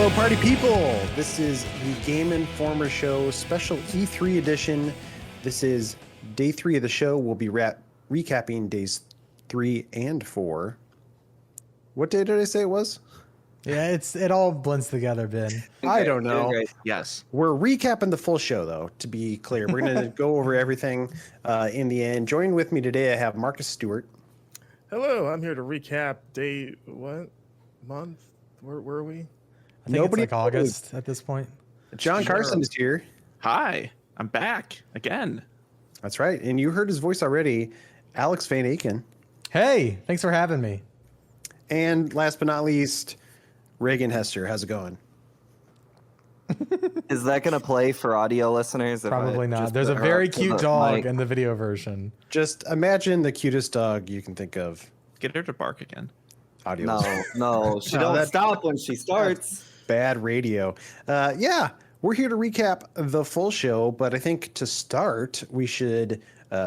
Hello, party people! This is the Game Informer Show special E3 edition. This is day 3 of the show. We'll be recapping days 3 and 4. What day did I say it was? Yeah, it all blends together, Ben. I don't know. Yes. We're recapping the full show, though, to be clear. We're going to go over everything in the end. Joining with me today, I have Marcus Stewart. Hello, I'm here to recap day, what month? Where were we? I think it's like August at this point. John Carson is here. Hi, I'm back again. That's right. And you heard his voice already, Alex Van Aken. Hey, thanks for having me. And last but not least, Reagan Hester. How's it going? Is that going to play for audio listeners? Probably not. There's a very cute dog in the video version. Just imagine the cutest dog you can think of. Get her to bark again. Audio. No, she don't stop when she starts. Bad radio. Yeah, we're here to recap the full show, but I think to start, we should,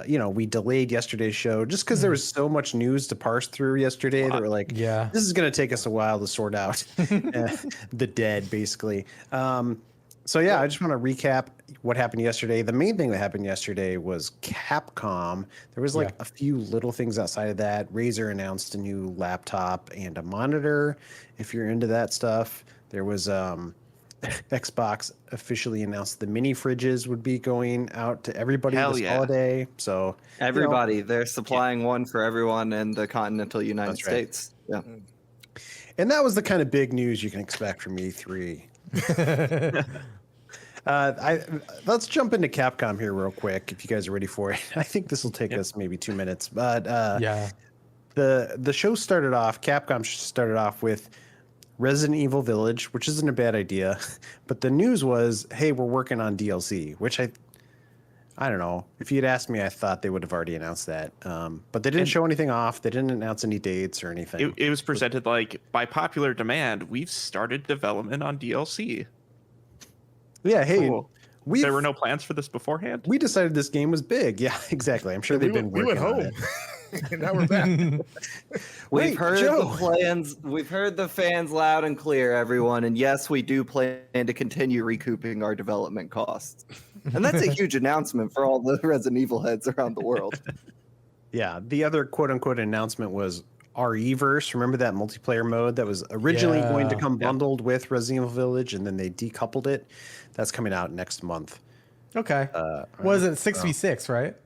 we delayed yesterday's show just because there was so much news to parse through yesterday that we're like, yeah, this is going to take us a while to sort out the dead, basically. So yeah, I just want to recap what happened yesterday. The main thing that happened yesterday was Capcom. There was a few little things outside of that. Razer announced a new laptop and a monitor, if you're into that stuff. There was Xbox officially announced the mini fridges would be going out to everybody this holiday. So everybody, they're supplying one for everyone in the continental United States. Yeah. And that was the kind of big news you can expect from E3. Let's jump into Capcom here real quick if you guys are ready for it. I think this will take us maybe 2 minutes, but the show started off. Capcom started off with Resident Evil Village, which isn't a bad idea, but the news was, hey, we're working on DLC, which I don't know. If you'd asked me, I thought they would have already announced that, but they didn't show anything off. They didn't announce any dates or anything. It was presented like, by popular demand, we've started development on DLC. Yeah, hey, cool. There were no plans for this beforehand? We decided this game was big. Yeah, exactly. I'm sure they've been working on it. And now we're back. We've heard the plans. We've heard the fans loud and clear, everyone. And yes, we do plan to continue recouping our development costs. And that's a huge announcement for all the Resident Evil heads around the world. Yeah, the other quote-unquote announcement was RE-verse. Remember that multiplayer mode that was originally going to come bundled with Resident Evil Village, and then they decoupled it? That's coming out next month. Okay. Was it 6v6, right?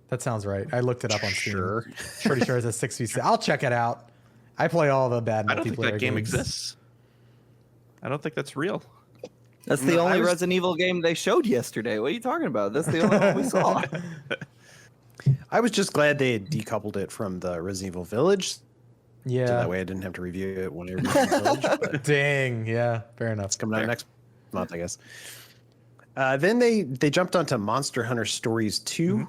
That sounds right. I looked it up on Steam. Sure. Pretty sure it's a 6v6. I'll check it out. I play all the bad multiplayer I don't think that game games. exists. I don't think that's real. That's the only Resident Evil game they showed yesterday. What are you talking about? That's the only one we saw. I was just glad they had decoupled it from the Resident Evil Village. Yeah. So that way I didn't have to review it when it was Village. But dang. Yeah. Fair enough. it's coming out next month, I guess. Then they jumped onto Monster Hunter Stories 2,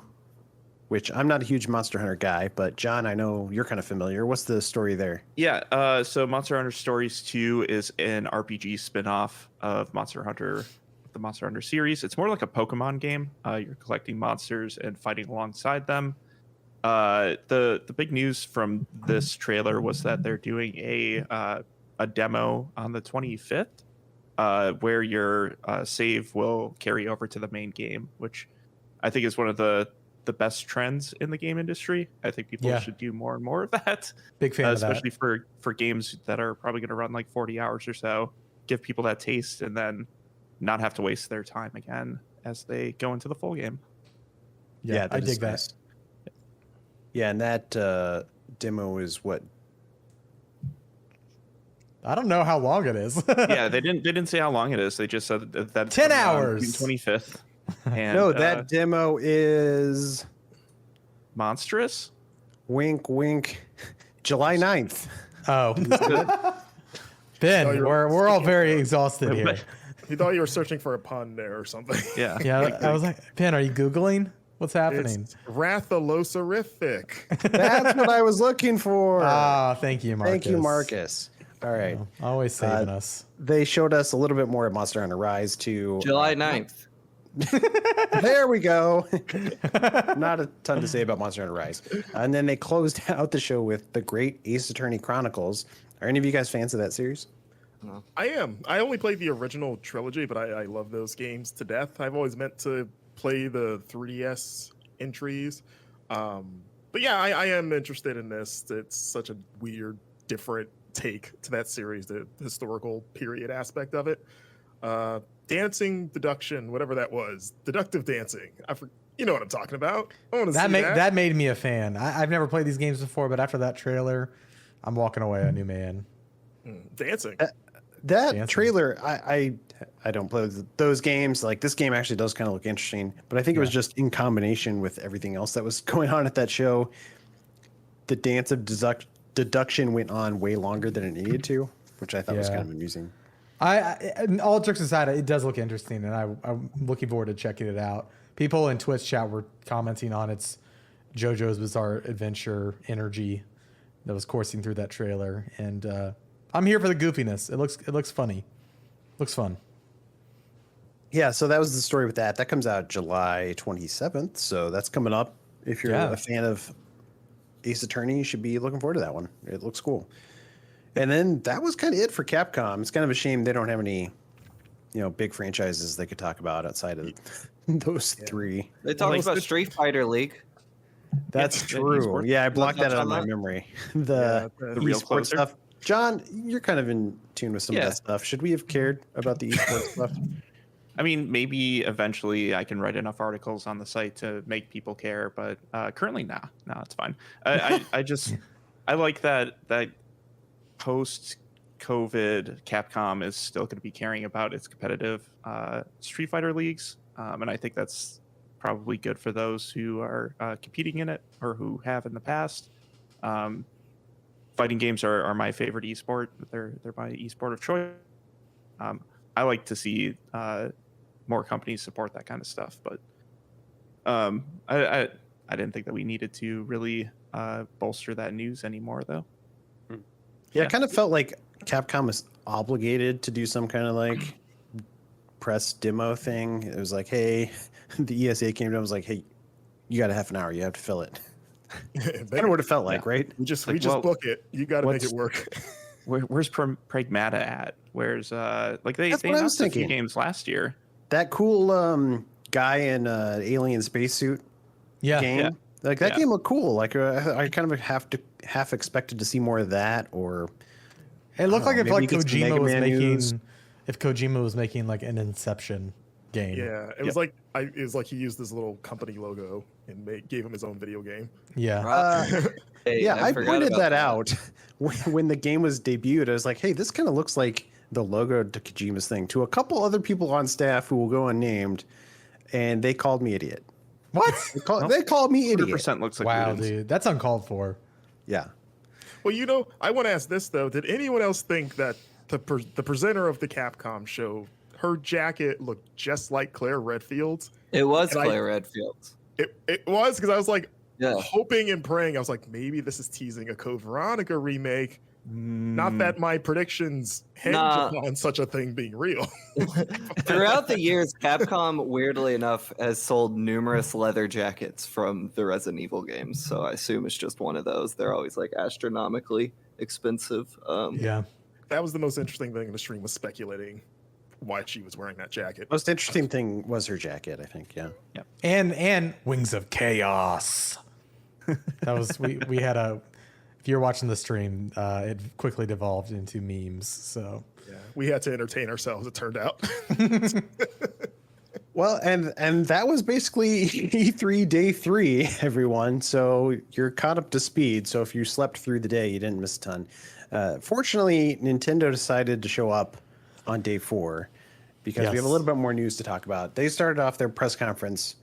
which I'm not a huge Monster Hunter guy, but John, I know you're kind of familiar. What's the story there? Yeah, so Monster Hunter Stories 2 is an RPG spin-off of Monster Hunter, the Monster Hunter series. It's more like a Pokemon game. You're collecting monsters and fighting alongside them. The big news from this trailer was that they're doing a demo on the 25th, where your save will carry over to the main game, which I think is one of the best trends in the game industry. I think people should do more and more of that. Big fan of that. Especially for games that are probably going to run like 40 hours or so. Give people that taste and then not have to waste their time again as they go into the full game. Yeah, I dig that. Nice. Yeah, and that demo is what? I don't know how long it is. Yeah, they didn't say how long it is. They just said that 10 hours. June 25th. And, no, that demo is monstrous. Wink, wink. July 9th. Oh, Ben, we're all very exhausted here. You thought you were searching for a pun there or something. Yeah. Yeah, I was like, Ben, are you Googling? What's happening? It's Rathaloserific. That's what I was looking for. Thank you, Marcus. Thank you, Marcus. All right. Always saving us. They showed us a little bit more of Monster Hunter Rise too. July 9th. There we go. Not a ton to say about Monster Hunter Rise. And then they closed out the show with The Great Ace Attorney Chronicles. Are any of you guys fans of that series? I am. I only played the original trilogy, but I love those games to death. I've always meant to play the 3DS entries. But yeah, I am interested in this. It's such a weird, different take to that series, the historical period aspect of it. Dancing deduction, whatever that was, deductive dancing. You know what I'm talking about. I want to see that. That made me a fan. I've never played these games before, but after that trailer, I'm walking away a new man. Dancing. That trailer, I don't play those games. Like, this game actually does kind of look interesting, but I think it was just in combination with everything else that was going on at that show. The dance of deduction went on way longer than it needed to, which I thought was kind of amusing. All jokes aside, it does look interesting, and I'm looking forward to checking it out. People in Twitch chat were commenting on its JoJo's Bizarre Adventure energy that was coursing through that trailer, and I'm here for the goofiness. It looks funny. Looks fun. Yeah, so that was the story with that. That comes out July 27th, so that's coming up. If you're a fan of Ace Attorney, you should be looking forward to that one. It looks cool. And then that was kind of it for Capcom. It's kind of a shame they don't have any, big franchises they could talk about outside of those three. They talked about Street Fighter League. That's true. Yeah, I blocked that out of my memory. The real esports stuff. John, you're kind of in tune with some of that stuff. Should we have cared about the esports stuff? I mean, maybe eventually I can write enough articles on the site to make people care, but currently, no, it's fine. I like that post-COVID Capcom is still going to be caring about its competitive Street Fighter leagues, and I think that's probably good for those who are competing in it or who have in the past. Fighting games are my favorite esport. They're my esport of choice. I like to see more companies support that kind of stuff, but I didn't think that we needed to really bolster that news anymore, though. Yeah, it kind of felt like Capcom was obligated to do some kind of press demo thing. It was like, hey, the ESA came down and was like, hey, you got a half an hour, you have to fill it. That's kind of what it felt like, right? We just book it. You got to make it work. Where's Pragmata at? Where's they announced a few games last year. That cool guy in alien spacesuit game. Yeah. Like that game looked cool. Like I kind of half expected to see more of that, or it looked like if Kojima was making, if Kojima was making like an Inception game. Yeah, it was like he used his little company logo and gave him his own video game. Yeah. I pointed that out when the game was debuted. I was like, hey, this kind of looks like the logo to Kojima's thing, to a couple other people on staff who will go unnamed, and they called me idiot. What? They called me idiot. 100% looks like wow, dude, that's uncalled for. Yeah. Well, I want to ask this though: did anyone else think that the presenter of the Capcom show, her jacket looked just like Claire Redfield's? It was Claire Redfield's. It was, because I was like hoping and praying. I was like, maybe this is teasing a Code Veronica remake. Not that my predictions hinge upon such a thing being real. Throughout the years, Capcom, weirdly enough, has sold numerous leather jackets from the Resident Evil games. So I assume it's just one of those. They're always astronomically expensive. That was the most interesting thing in the stream, was speculating why she was wearing that jacket. Most interesting thing was her jacket, I think. Yeah. And Wings of Chaos. That was we had a. If you're watching the stream, it quickly devolved into memes. So we had to entertain ourselves. It turned out. Well, and that was basically E3 day 3, everyone. So you're caught up to speed. So if you slept through the day, you didn't miss a ton. Fortunately, Nintendo decided to show up on day 4 because we have a little bit more news to talk about. They started off their press conference,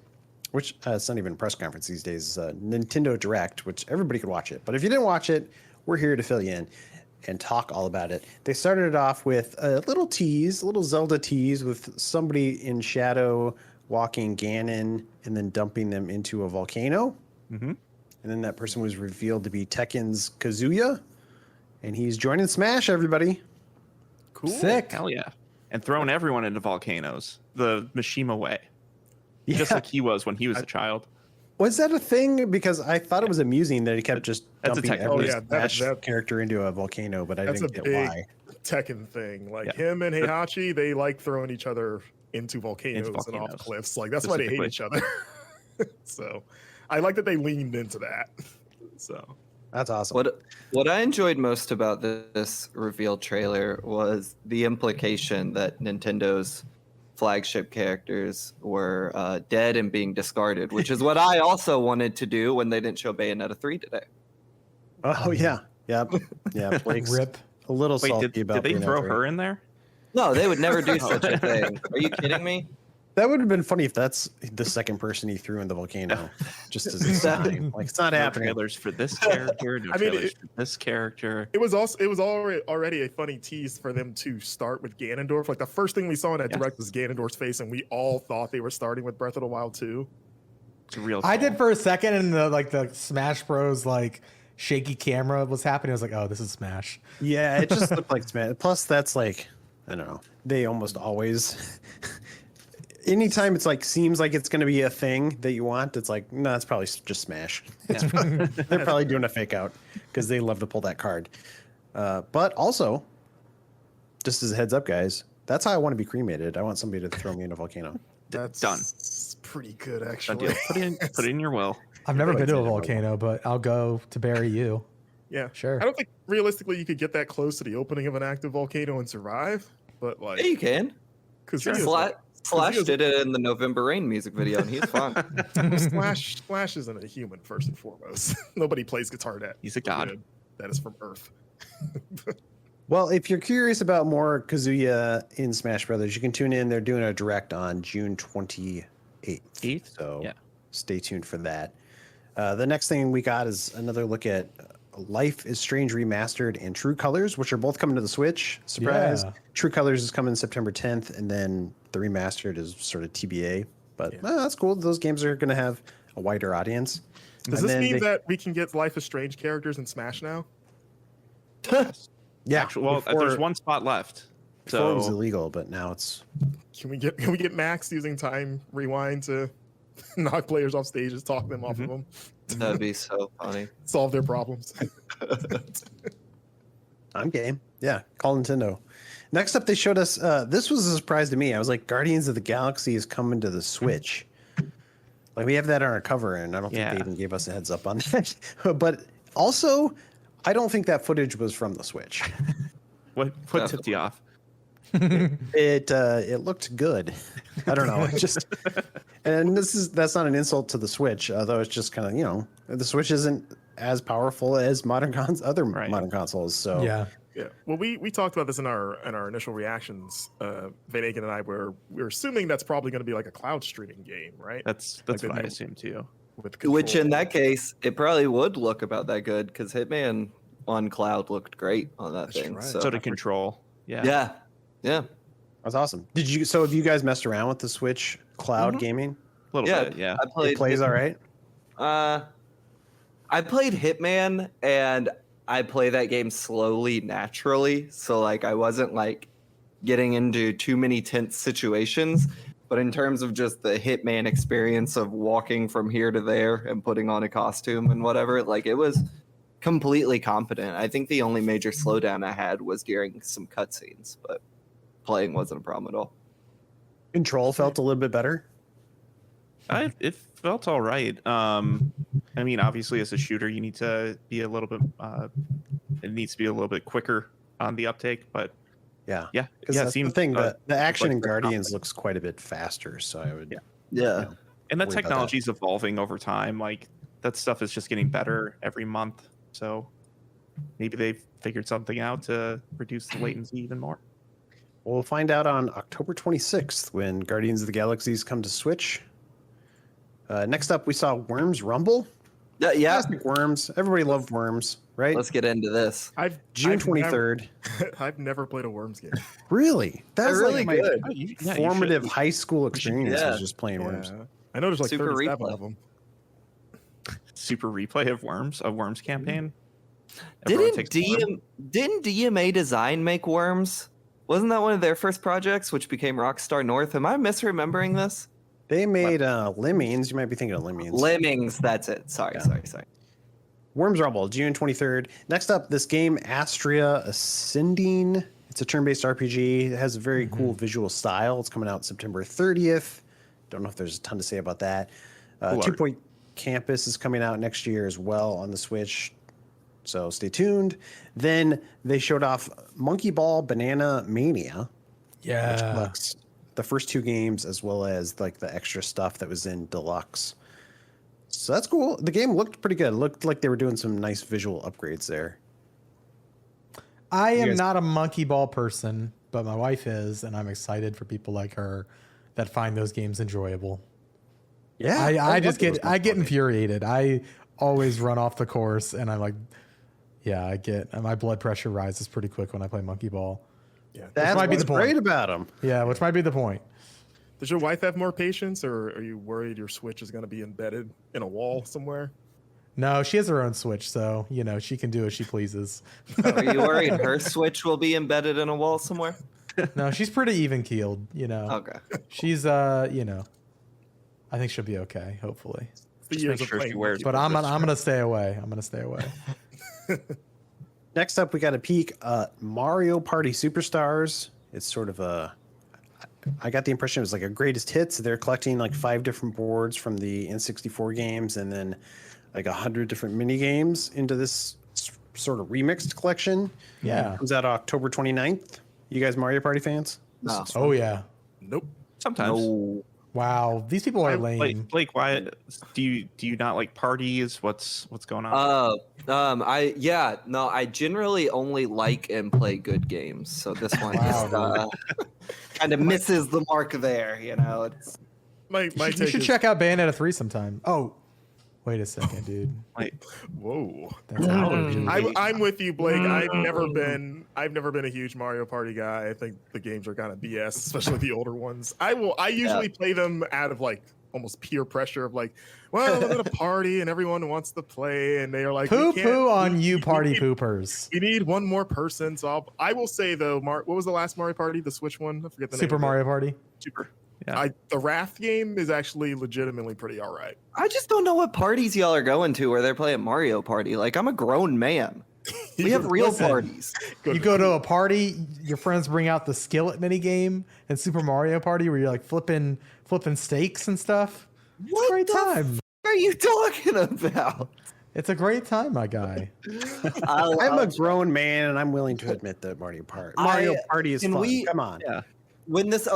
which it's not even a press conference these days, Nintendo Direct, which everybody could watch it. But if you didn't watch it, we're here to fill you in and talk all about it. They started it off with a little tease, a little Zelda tease with somebody in shadow walking Ganon and then dumping them into a volcano. Mm-hmm. And then that person was revealed to be Tekken's Kazuya. And he's joining Smash, everybody. Cool. Sick. Hell yeah. And throwing everyone into volcanoes the Mishima way. Just like he was when he was a child. Was that a thing? Because I thought it was amusing that he kept just dumping every Smash character into a volcano, but I didn't get why. Tekken thing. Like Yeah. him and Heihachi, they like throwing each other into volcanoes and off volcanoes, cliffs. Like that's why they hate specifically. each other. So I like that they leaned into that. So That's awesome. What I enjoyed most about this reveal trailer was the implication that Nintendo's flagship characters were dead and being discarded, which is what I also wanted to do when they didn't show Bayonetta 3 today. Oh yeah, yeah. Blake's Rip. a little Wait, salty did about they being throw out there. her in there? No, they would never do such a thing. Are you kidding me? That would have been funny if that's the second person he threw in the volcano, just as a sign. Like it's not No happening. trailers for this character. No I mean, trailers for this character. it was already a funny tease for them to start with Ganondorf. Like the first thing we saw in that Yes. direct was Ganondorf's face, and we all thought they were starting with Breath of the Wild 2. It's a real. I call. did for a second, and the Smash Bros shaky camera was happening. I was like, oh, this is Smash. Yeah, it just looked like Smash. Plus, that's like, I don't know. They almost always. Anytime it's like seems like it's going to be a thing that you want, it's like no, it's probably just Smash. They're probably doing a fake out because they love to pull that card. But also, just as a heads up, guys, that's how I want to be cremated. I want somebody to throw me in a volcano. That's done. pretty good, Done actually. deal. Put it in your will. I've never been to a Volcano. volcano, but I'll go to bury you. Yeah, Sure. I don't think realistically you could get that close to the opening of an active volcano and survive, but like, Yeah, you can. because Slash did it in the November Rain music video, and he's fun. Slash isn't a human first and foremost. Nobody plays guitar that. He's a god. good. That is from Earth. Well, if you're curious about more Kazuya in Smash Brothers, you can tune in. They're doing a direct on June 28th. 8th? So Yeah. stay tuned for that. The next thing we got is another look at Life is Strange Remastered and True Colors, which are both coming to the Switch. Surprise. Yeah. True Colors is coming September 10th, and then the Remastered is sort of TBA. But that's cool. Those games are going to have a wider audience. Does And this then mean they- that we can get Life is Strange characters in Smash now? Yeah. Actually, well, before- there's one spot left. before it was So illegal, but now it's... Can we get Max using time rewind to knock players off stages, talk them off of them, That'd be so funny. solve their problems? I'm game. Yeah, call Nintendo. Next up, they showed us. This was a surprise to me. I was like, Guardians of the Galaxy is coming to the Switch. Like we have that on our cover, and I don't think Yeah. they even gave us a heads up on that. But also, I don't think that footage was from the Switch. what tipped you off? It looked good. I don't know. It just and that's not an insult to the Switch, although it's just kind of the Switch isn't as powerful as other Right. modern consoles. So Yeah. Yeah. Well, we talked about this in our initial reactions. Van and I we're assuming that's probably going to be like a cloud streaming game, right? That's Like what I the- assume too. With Which in control. that case, it probably would look about that good because Hitman on cloud looked great on that That's thing. right. So, So to control. Yeah. yeah. that's awesome. So have you guys messed around with the Switch cloud gaming? A little Yeah, bit. Yeah. I played. It plays all right. I played Hitman, and I play that game slowly, naturally. So like, I wasn't like getting into too many tense situations. But in terms of just the Hitman experience of walking from here to there and putting on a costume and whatever, like it was completely competent. I think the only major slowdown I had was during some cutscenes, but playing wasn't a problem at all. Control felt a little bit better. It felt all right. I mean, obviously, as a shooter, you need to be a little bit. It needs to be a little bit quicker on the uptake, but Yeah. yeah, Because yeah. that's It seems the thing. The action like in they're Guardians looks quite a bit faster. So I would. Yeah. Yeah. and that worry about that. technology is evolving over time. Like that stuff is just getting better every month. So maybe they've figured something out to reduce the latency even more. We'll find out on October 26th when Guardians of the Galaxies come to Switch. Next up, we saw Worms Rumble. Yeah. Classic Worms. Everybody loved Worms, right? Let's get into this. June I've never- 23rd. I've never played a Worms game. Really? That's really like my good. Oh, you should. formative high school experience yeah. was just playing Worms. Yeah. I know there's like Super 37 replay. of them. Super replay of Worms campaign. Everyone Didn't takes one. didn't DMA Design make Worms? Wasn't that one of their first projects, which became Rockstar North? Am I misremembering this? They made Lemmings. You might be thinking of Lemmings. Lemmings, that's it. Sorry. Worms Rumble, June 23rd. Next up, this game, Astria Ascending. It's a turn-based RPG. It has a very cool visual style. It's coming out September 30th. Don't know if there's a ton to say about that. Two Point Campus is coming out next year as well on the Switch. So stay tuned. Then they showed off Monkey Ball Banana Mania. Yeah. Which collects the first 2 games as well as like the extra stuff that was in Deluxe. So that's cool. The game looked pretty good. It looked like they were doing some nice visual upgrades there. I am not a monkey ball person, but my wife is, and I'm excited for people like her that find those games enjoyable. Yeah, I get infuriated. I always run off the course, and I'm like, yeah, my blood pressure rises pretty quick when I play monkey ball. Yeah, that's might be what's the point. great about them. Yeah, which might be the point. Does your wife have more patience, or are you worried your Switch is going to be embedded in a wall somewhere? No, she has her own Switch, so she can do as she pleases. Are you worried her Switch will be embedded in a wall somewhere? No, she's pretty even keeled. Okay. She's I think she'll be okay. Hopefully, Just make sure she wears. but I'm gonna stay away. I'm gonna stay away. Next up, we got a peek at Mario Party Superstars. It's sort of I got the impression it was like a greatest hits. They're collecting like 5 different boards from the N64 games and then like 100 different mini games into this sort of remixed collection. Yeah. Comes out October 29th. You guys Mario Party fans? No. Oh yeah. Nope. Sometimes. No. Wow, these people are lame. Blake, why do you not like parties? What's going on? I generally only like and play good games. So this one kind of misses the mark there, It's My You take should is, check out Bayonetta 3 sometime. Oh, wait a second, dude. Whoa. That's allergy. I'm with you, Blake. I've never been a huge Mario Party guy. I think the games are kind of BS, especially the older ones. I usually play them out of like almost peer pressure of like, well, I'm at a party and everyone wants to play, and they are like, Poo on you, party poopers. We need one more person. So I will say though, what was the last Mario Party? The Switch one? I forget the name. Super Mario Party. Super. Yeah. The Wrath game is actually legitimately pretty all right. I just don't know what parties y'all are going to where they're playing Mario Party. Like, I'm a grown man. We have real parties. You go to a party, your friends bring out the skillet mini game and Super Mario Party where you're like flipping steaks and stuff. It's a great time. What are you talking about? It's a great time, my guy. I'm a grown man and I'm willing to admit that Mario Party is fun. Come on. Yeah. When this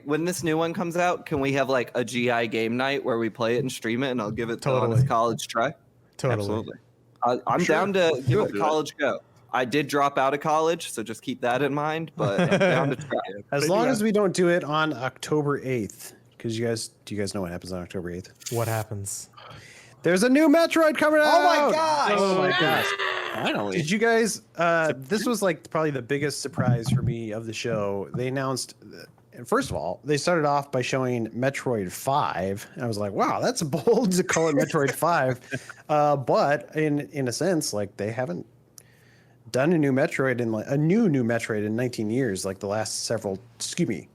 when this new one comes out, can we have like a GI game night where we play it and stream it, and I'll give it the honest college try? Totally. Absolutely. I'm down to give it a college go. I did drop out of college, so just keep that in mind. But I'm down to try it. As long as we don't do it on October 8th, because do you guys know what happens on October 8th? What happens? There's a new Metroid coming out. Oh my gosh! Oh my gosh! Finally. Did you guys? This was like probably the biggest surprise for me of the show. They announced, and first of all, they started off by showing Metroid 5, and I was like, "Wow, that's bold to call it Metroid 5." But in a sense, like they haven't done a new Metroid in 19 years, like the last several. Excuse me.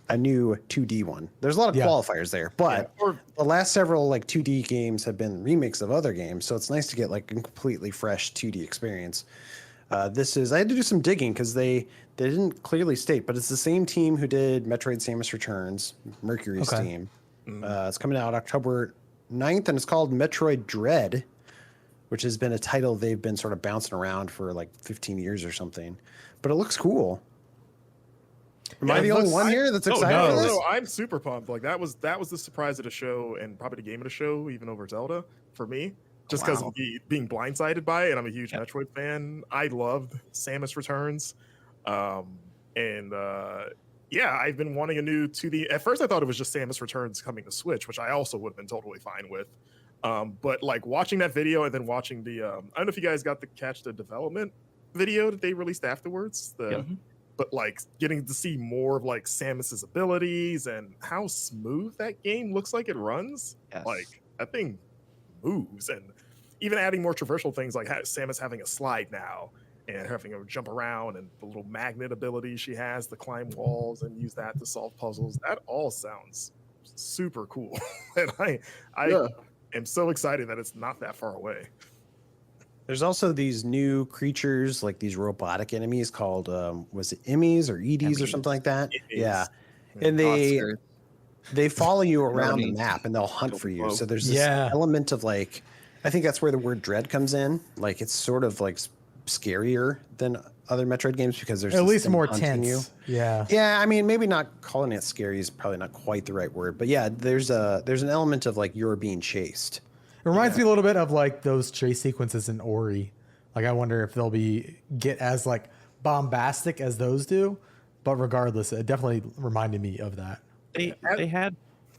A new 2D one. There's a lot of qualifiers there, but the last several like 2D games have been remakes of other games, so it's nice to get like a completely fresh 2D experience. I had to do some digging because they didn't clearly state, but it's the same team who did Metroid Samus Returns, Mercury's team. It's coming out October 9th, and it's called Metroid Dread, which has been a title they've been sort of bouncing around for like 15 years or something, but it looks cool. Am I the only one here that's excited for this? No, I'm super pumped. Like that was the surprise of the show and probably the game of the show, even over Zelda for me, just because of being blindsided by it. And I'm a huge Metroid fan. I loved Samus Returns, I've been wanting a new 2D. At first, I thought it was just Samus Returns coming to Switch, which I also would have been totally fine with. But like watching that video and then watching the, I don't know if you guys got to catch the development video that they released afterwards. But like getting to see more of like Samus's abilities and how smooth that game looks like it runs. Yes. Like that thing moves, and even adding more traversal things like Samus having a slide now and having her jump around, and the little magnet ability she has to climb walls and use that to solve puzzles. That all sounds super cool. And I am so excited that it's not that far away. There's also these new creatures, like these robotic enemies called, was it Emmys or Edie's or something like that? Yeah. And Oscar. they follow you around the Brony. map and they'll hunt for you. So there's this Yeah. element of like, I think that's where the word dread comes in. Like it's sort of like scarier than other Metroid games because there's At this least thing more hunting tense. you. Yeah. Yeah, I mean, maybe not calling it scary is probably not quite the right word, but yeah, there's an element of like you're being chased. It reminds me a little bit of like those chase sequences in Ori. Like I wonder if they'll get as like bombastic as those do. But regardless, it definitely reminded me of that. They had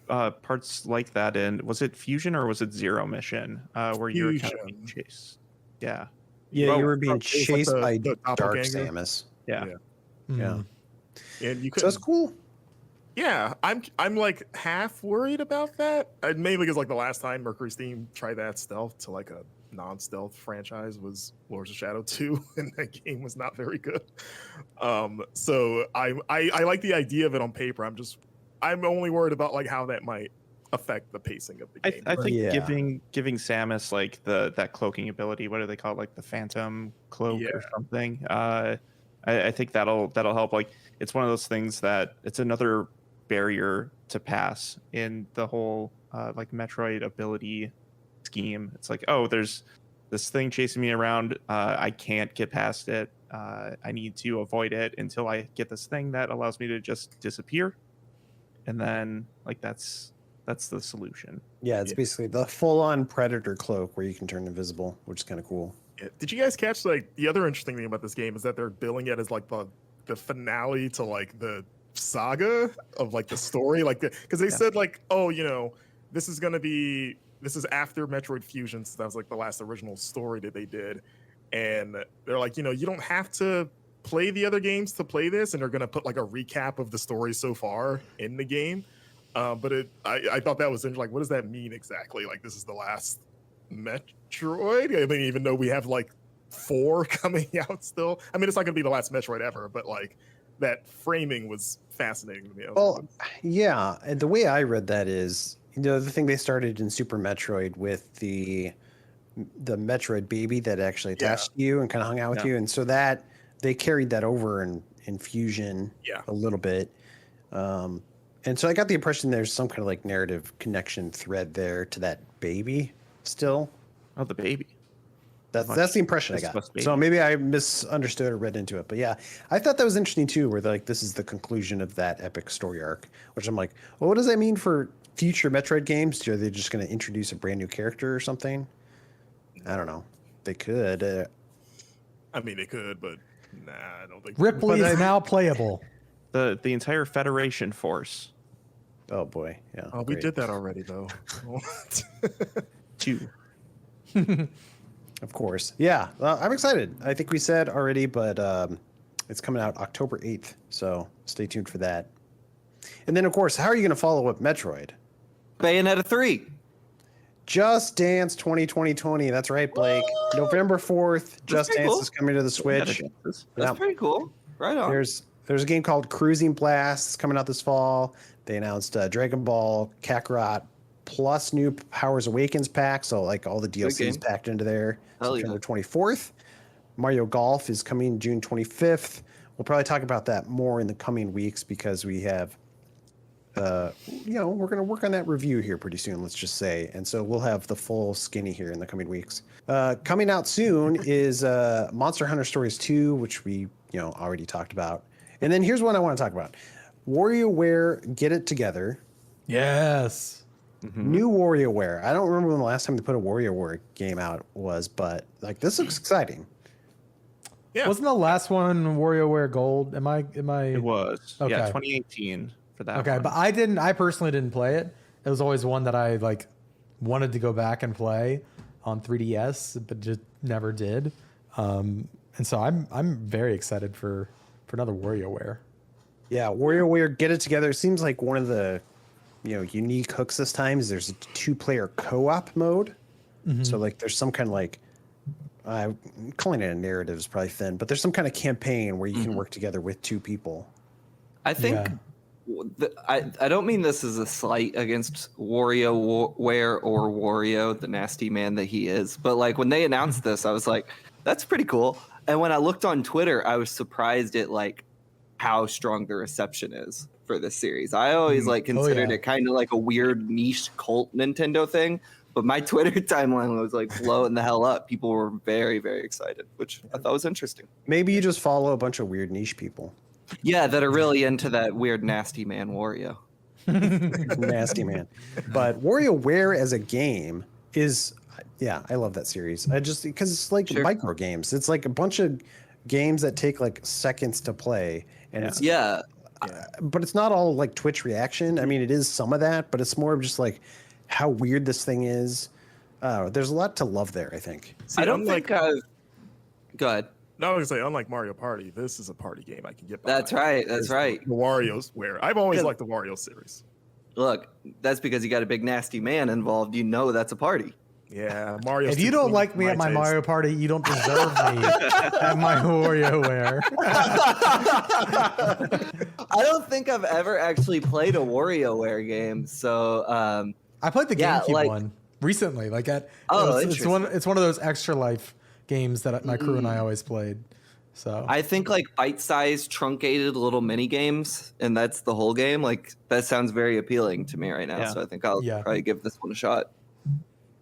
parts like that in, was it Fusion or was it Zero Mission, where you were kind of being chased? Yeah. Yeah, Well, you were being it was like chased by the Dark doppelganger. Samus. Yeah. Yeah. And you could. So that's cool. Yeah, I'm like half worried about that. Mainly because like the last time Mercury's Theme tried that stealth to like a non-stealth franchise was Lords of Shadow 2, and that game was not very good. So I like the idea of it on paper. I'm only worried about like how that might affect the pacing of the game. I think Yeah. giving Samus like that cloaking ability, what do they call it, like the Phantom Cloak or something? I think that'll help. Like it's one of those things that it's another barrier to pass in the whole like Metroid ability scheme. It's like, oh, there's this thing chasing me around. I can't get past it. I need to avoid it until I get this thing that allows me to just disappear. And then like that's the solution. Yeah, it's basically the full-on Predator cloak where you can turn invisible, which is kind of cool. Yeah. Did you guys catch like the other interesting thing about this game is that they're billing it as like the finale to like the saga of like the story, like because they said like, oh, you know, this is after Metroid Fusion, so that was like the last original story that they did, and they're like, you know, you don't have to play the other games to play this, and they're gonna put like a recap of the story so far in the game. But I thought that was interesting. Like, what does that mean exactly? Like, this is the last Metroid? I mean, even though we have like 4 coming out still. I mean, it's not gonna be the last Metroid ever, but like that framing was fascinating to me. Well, yeah, and the way I read that is, you know, the thing they started in Super Metroid with the Metroid baby that actually attached to you and kind of hung out with you, and so that they carried that over in Fusion a little bit. And so I got the impression there's some kind of like narrative connection thread there to that baby still. Oh, the baby. That's the impression I got. So maybe I misunderstood or read into it. But yeah, I thought that was interesting too, where like this is the conclusion of that epic story arc, which I'm like, well, what does that mean for future Metroid games? Are they just going to introduce a brand new character or something? I don't know. They could. I mean, they could, but nah, I don't think. Ripley is now playable. The entire Federation force. Oh boy, yeah. Oh, we did that already though. 2. Of course. Yeah, I'm excited. I think we said already, but it's coming out October 8th, so stay tuned for that. And then, of course, how are you going to follow up Metroid? Bayonetta 3. Just Dance 2020. That's right, Blake. November 4th, Just Dance cool. is coming to the Switch. That's pretty cool. Right on. There's a game called Cruising Blast. It's coming out this fall. They announced Dragon Ball Kakarot plus new Powers Awakens pack, so like all the DLCs packed into there. September 24th. Mario Golf is coming June 25th. We'll probably talk about that more in the coming weeks because we have, we're going to work on that review here pretty soon, let's just say. And so we'll have the full skinny here in the coming weeks. Coming out soon is Monster Hunter Stories 2, which we, already talked about. And then here's one I want to talk about. WarioWare Get It Together. Yes. New WarioWare. I don't remember when the last time they put a WarioWare game out was, but like this looks exciting. Yeah. Wasn't the last one WarioWare Gold? Am I? It was. Okay. Yeah, 2018 for that. Okay, one. but I personally didn't play it. It was always one that I like wanted to go back and play on 3DS, but just never did. And so I'm very excited for another WarioWare. Yeah, WarioWare Get It Together. It seems like one of the unique hooks this time is there's a 2-player co-op mode. So like there's some kind of like, calling it a narrative is probably thin, but there's some kind of campaign where you can work together with 2 people. I think I don't mean this as a slight against WarioWare or Wario, the nasty man that he is, but like when they announced this, I was like, that's pretty cool. And when I looked on Twitter, I was surprised at like how strong the reception is for this series. I always like considered it kind of like a weird niche cult Nintendo thing, but my Twitter timeline was like blowing the hell up. People were very, very excited, which I thought was interesting. Maybe you just follow a bunch of weird niche people. Yeah, that are really into that weird nasty man Wario. Nasty man. But WarioWare as a game is, yeah, I love that series. I just, because it's like micro games. It's like a bunch of games that take like seconds to play. And it's, but it's not all like Twitch reaction. I mean, it is some of that, but it's more of just like how weird this thing is. There's a lot to love there, I think. See, I don't think I've... Go ahead. No, I was gonna say, unlike Mario Party, this is a party game I can get behind. That's right. That's right. The WarioWare. I've always liked the Wario series. Look, that's because you got a big nasty man involved. You know that's a party. Yeah, Mario. If you don't like me at my Mario Party, you don't deserve me at my WarioWare. I don't think I've ever actually played a WarioWare game, so I played the GameCube one recently. Like it's one of those Extra Life games that my crew and I always played. So I think like bite-sized, truncated little mini games, and that's the whole game. Like that sounds very appealing to me right now. So I think I'll probably give this one a shot.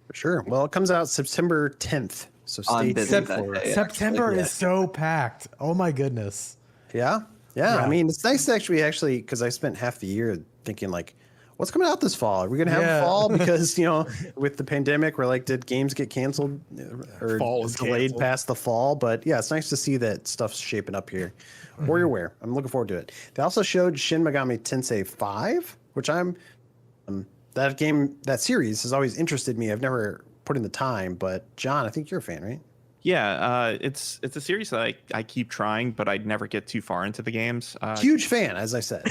For sure. Well, it comes out September 10th. So stay tuned for it. September is so packed. Oh my goodness. Yeah. I mean, it's nice actually, because I spent half the year thinking like, what's coming out this fall? Are we gonna have fall? Because with the pandemic, we're like, did games get canceled or delayed past the fall? But yeah, it's nice to see that stuff's shaping up here. WarioWare, I'm looking forward to it. They also showed Shin Megami Tensei V, which I'm that series has always interested me. I've never put in the time, but John, I think you're a fan, right? Yeah, it's a series that I keep trying, but I'd never get too far into the games. Huge fan, as I said.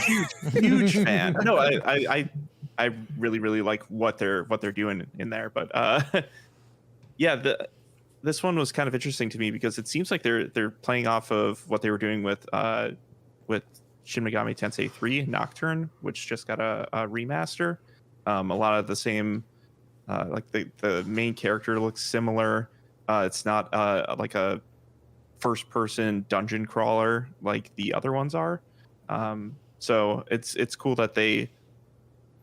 Huge fan. No, I really like what they're doing in there. But this one was kind of interesting to me because it seems like they're playing off of what they were doing with Shin Megami Tensei 3 Nocturne, which just got a remaster. A lot of the same, like the main character looks similar. It's not like a first-person dungeon crawler like the other ones are. So it's cool that they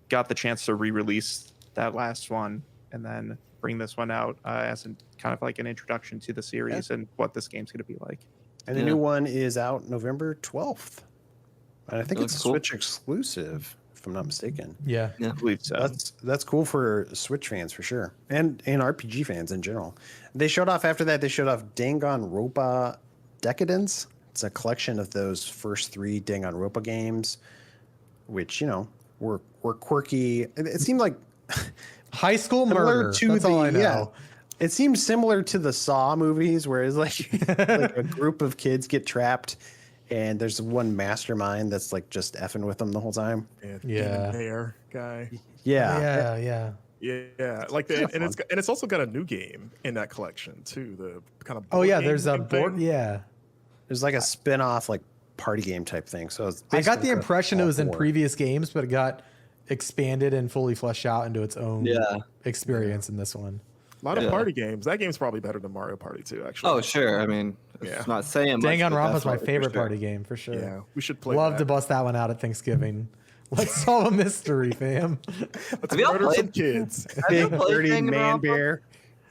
got the chance to re-release that last one and then bring this one out as kind of like an introduction to the series and what this game's going to be like. And the new one is out November 12th. And I think it's a Switch exclusive, if I'm not mistaken. Yeah. I believe so. That's cool for Switch fans for sure, and RPG fans in general. They showed off Danganronpa Decadence. It's a collection of those first 3 Danganronpa games, which were quirky. It seemed like High School Murder. That's all I know. Yeah, it seems similar to the Saw movies, where it's like a group of kids get trapped. And there's one mastermind that's like just effing with them the whole time. Yeah. Bear guy. Yeah. Like and it's also got a new game in that collection too. The kind of there's a board. Yeah. There's like a spin-off like party game type thing. So I got the impression it was in previous games, but it got expanded and fully fleshed out into its own experience in this one. A lot of party games. That game's probably better than Mario Party 2, actually. Oh, sure. I mean, it's not saying much. Danganronpa is my favorite party game for sure. Yeah, we should play. Love to bust that one out at Thanksgiving. Let's solve a mystery, fam. Let's murder some kids. Big dirty man bear.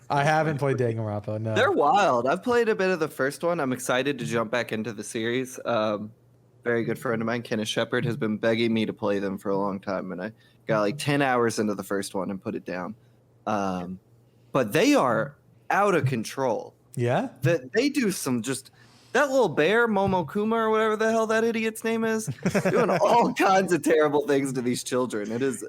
I haven't played Danganronpa. No, they're wild. I've played a bit of the first one. I'm excited to jump back into the series. Very good friend of mine, Kenneth Shepard, has been begging me to play them for a long time, and I got like 10 hours into the first one and put it down. But they are out of control. Yeah? They do some just... That little bear, Momokuma, or whatever the hell that idiot's name is, doing all kinds of terrible things to these children. It is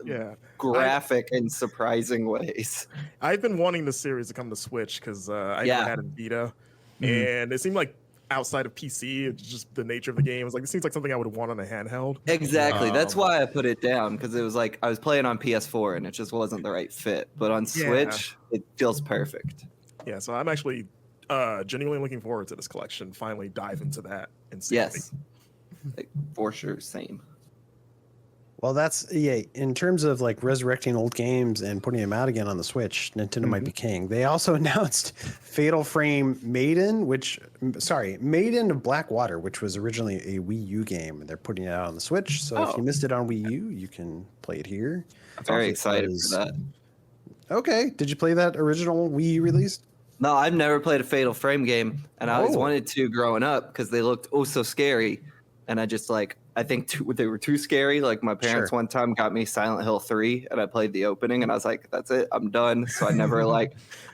graphic in surprising ways. I've been wanting the series to come to Switch because I never had a Vita. And it seemed like outside of PC, it's just the nature of the game. It was like, it seems like something I would want on a handheld. Exactly. That's why I put it down, because it was like I was playing on PS4 and it just wasn't the right fit. But on Switch, it feels perfect. Yeah, so I'm actually genuinely looking forward to this collection. Finally dive into that and see. Yes, like, for sure, same. Well, that's yeah. In terms of like resurrecting old games and putting them out again on the Switch, Nintendo might be king. They also announced Fatal Frame Maiden, Maiden of Blackwater, which was originally a Wii U game, and they're putting it out on the Switch. So if you missed it on Wii U, you can play it here. Very excited for that. Okay, did you play that original Wii U release? No, I've never played a Fatal Frame game, and I always wanted to growing up because they looked so scary, and I think they were too scary. Like my parents one time got me Silent Hill 3, and I played the opening, and I was like, "That's it, I'm done." So I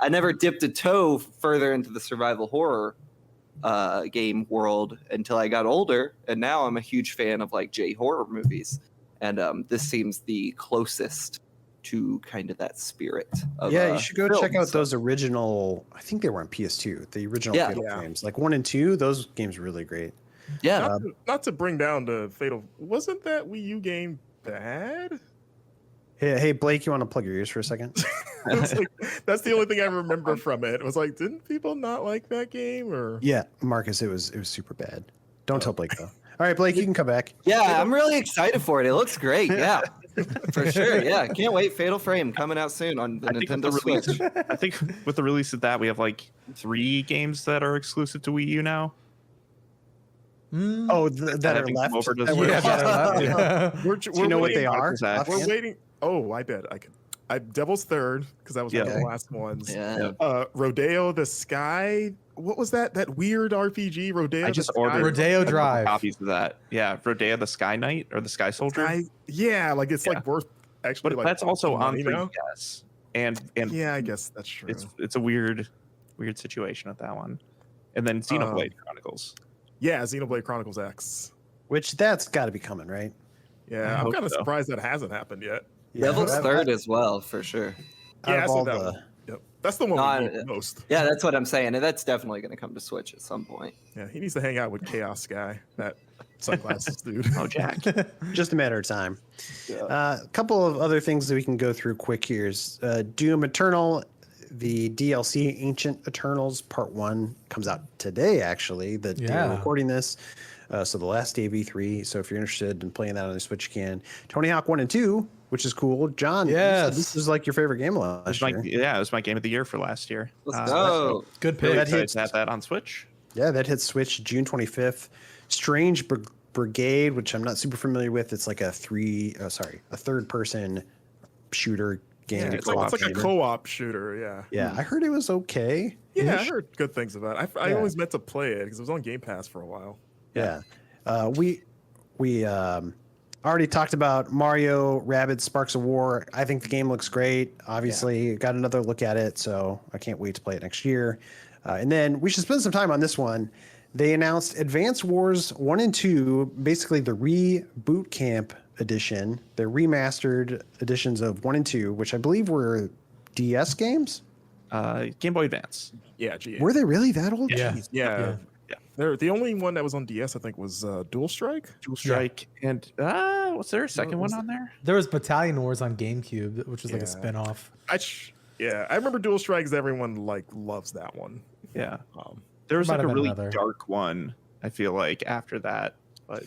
never dipped a toe further into the survival horror game world until I got older, and now I'm a huge fan of like J horror movies, and this seems the closest to kind of that spirit. You should go check out those original. I think they were on PS2. The original Fatal Frames, like 1 and 2. Those games were really great. Yeah. Not to bring down the Fatal. Wasn't that Wii U game bad? Hey, Blake, you want to plug your ears for a second? That's the only thing I remember from it. It was like, didn't people not like that game? Or yeah, Marcus, it was super bad. Don't tell Blake though. All right, Blake, you can come back. Yeah, I'm really excited for it. It looks great. Yeah. For sure, yeah. Can't wait. Fatal Frame coming out soon on the Nintendo Switch. I think with the release of that, we have like 3 games that are exclusive to Wii U now. Oh, that are left. Do you know what they are? We're waiting. Oh, I bet I can. Devil's Third, because that was one of the last ones. Yeah. Rodeo the Sky. What was that? That weird RPG, Rodeo. I just ordered Rodeo Drive copies of that. Yeah, Rodeo the Sky Knight or the Sky Soldier. Like it's like worth actually. But like, that's also on money now. 3DS. And yeah, I guess that's true. It's a weird situation with that one. And then Xenoblade Chronicles. Yeah, Xenoblade Chronicles X. Which that's got to be coming, right? Yeah, I'm kind of surprised that hasn't happened yet. Yeah, Devil's Third as well, for sure. Yeah, that's the one we want most. Yeah, that's what I'm saying. And that's definitely going to come to Switch at some point. Yeah, he needs to hang out with Chaos Guy, that sunglasses dude. Oh, Jack. Just a matter of time. A couple of other things that we can go through quick here is Doom Eternal, the DLC Ancient Eternals Part 1 comes out today, actually, the day we're recording this. So the last day of E3. So if you're interested in playing that on the Switch, you can. Tony Hawk 1 and 2, which is cool. John, this is like your favorite game last year. Yeah, it was my game of the year for last year. Let's go. Good pick. Really excited to have that on Switch. Yeah, that hits Switch June 25th. Strange Brigade, which I'm not super familiar with. It's like a third-person shooter game. Yeah, it's like a co-op shooter. Yeah. Yeah, I heard it was okay. Yeah, I heard good things about it. I always meant to play it because it was on Game Pass for a while. Yeah. We already talked about Mario Rabbids Sparks of War. I think the game looks great. Obviously, got another look at it, so I can't wait to play it next year. And then we should spend some time on this one. They announced Advance Wars 1 and 2, basically the Reboot Camp edition. They're remastered editions of 1 and 2, which I believe were DS games. Game Boy Advance. Yeah, GA. Were they really that old? Yeah. Jeez. Yeah. The only one that was on DS, I think, was Dual Strike. Dual Strike. And was there a second one on there? There was Battalion Wars on GameCube, which was like a spinoff. I remember Dual Strikes. Everyone loves that one. Yeah. There was like a really another dark one, I feel like, after that. But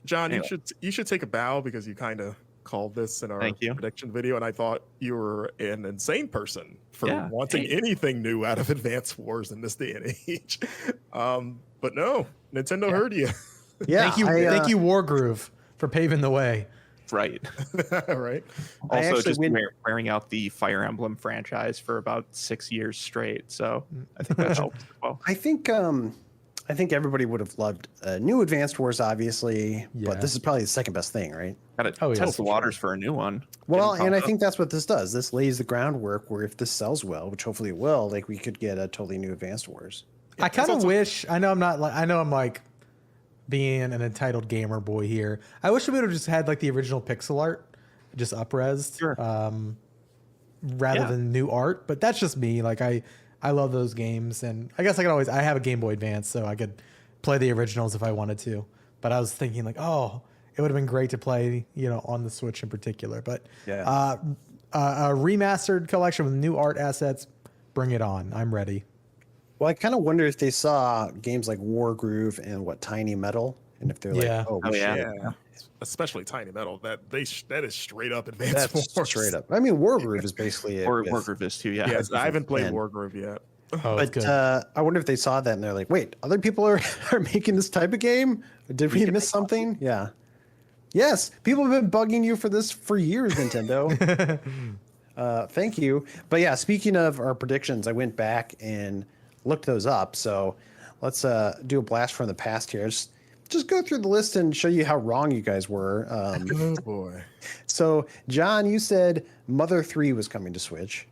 John, anyway. you should take a bow because you kind of called this in our prediction video, and I thought you were an insane person for wanting anything new out of Advance Wars in this day and age. But no, Nintendo heard you. Yeah. Thank you, Wargroove, for paving the way. Right. Right. Also, just wearing out the Fire Emblem franchise for about 6 years straight. So I think that helped as well. I think everybody would have loved new Advanced Wars, obviously, but this is probably the second best thing, right? Got to test the waters for a new one. Well, and I think that's what this does. This lays the groundwork where if this sells well, which hopefully it will, like we could get a totally new Advanced Wars. I kind of wish. I know I'm like being an entitled gamer boy here. I wish we would have just had like the original pixel art, just up-resed, rather than new art. But that's just me. Like I love those games, and I guess I have a Game Boy Advance, so I could play the originals if I wanted to. But I was thinking like, it would have been great to play, on the Switch in particular. But a remastered collection with new art assets, bring it on. I'm ready. Well, I kind of wonder if they saw games like Wargroove and Tiny Metal And if they're Yeah. like, oh, Oh, yeah. Yeah, especially Tiny Metal. That is straight up Advanced that's Wars. straight up. I mean, Wargroove is basically it. Or with- Wargroove is too, yeah. Yes, I haven't played And- Wargroove yet. Oh, it's But good. I wonder if they saw that and they're like, wait, other people are making this type of game? Did we miss something? Yeah. Yes, people have been bugging you for this for years, Nintendo. Thank you. But yeah, speaking of our predictions, I went back and looked those up. So let's do a blast from the past here. Just go through the list and show you how wrong you guys were. Oh boy. So, John, you said Mother 3 was coming to Switch.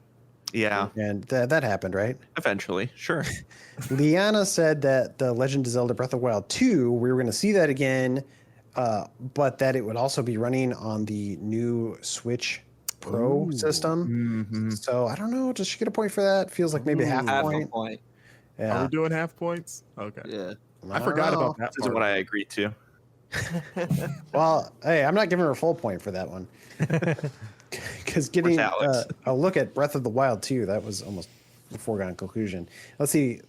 Yeah, And that happened, right? eventually, sure. Liana said that the Legend of Zelda Breath of the Wild 2, we were going to see that again, but that it would also be running on the new Switch Pro system. Mhm. So I don't know. Does she get a point for that? Feels like maybe a half Half a point. point. Are Yeah. we doing half points? Okay. Yeah. I forgot about that. This is part. what I agreed to. Well, hey, I'm not giving her a full point for that one. Because getting Alex? a look at Breath of the Wild 2, that was almost a foregone conclusion. Let's see.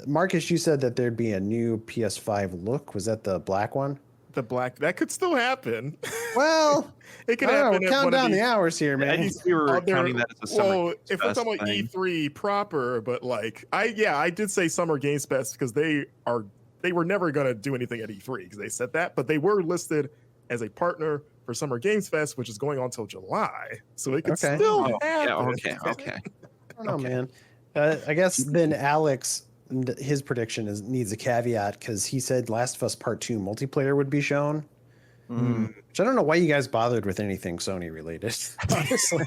Marcus, you said that there'd be a new PS5 look. Was that the black one? The black that could still happen. Well, It could I don't happen. know. at Count one of down these- the hours here, I man. think we were Other- counting that as a summer well, Games if we're Fest talking about thing. E3 proper, but like I did say Summer Games Fest because they were never gonna do anything at E3 because they said that, but they were listed as a partner for Summer Games Fest, which is going on till July, so it could Okay. still Oh, happen. yeah, okay. I don't know, man. I guess then Alex, his prediction needs a caveat because he said Last of Us Part 2 multiplayer would be shown. Which I don't know why you guys bothered with anything Sony related. Honestly.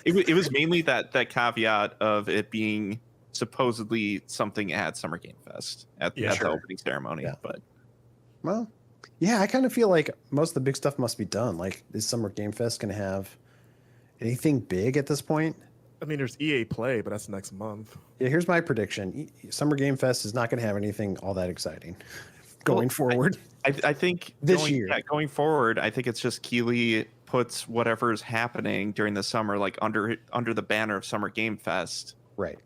It was mainly that caveat of it being supposedly something at Summer Game Fest at the opening ceremony. Yeah. But Well, yeah, I kind of feel like most of the big stuff must be done. Like, is Summer Game Fest going to have anything big at this point? I mean, there's EA Play, but that's next month. Yeah, here's my prediction. Summer Game Fest is not going to have anything all that exciting going forward. I think This year. going forward, I think it's just Keighley puts whatever is happening during the summer like under the banner of Summer Game Fest. Right.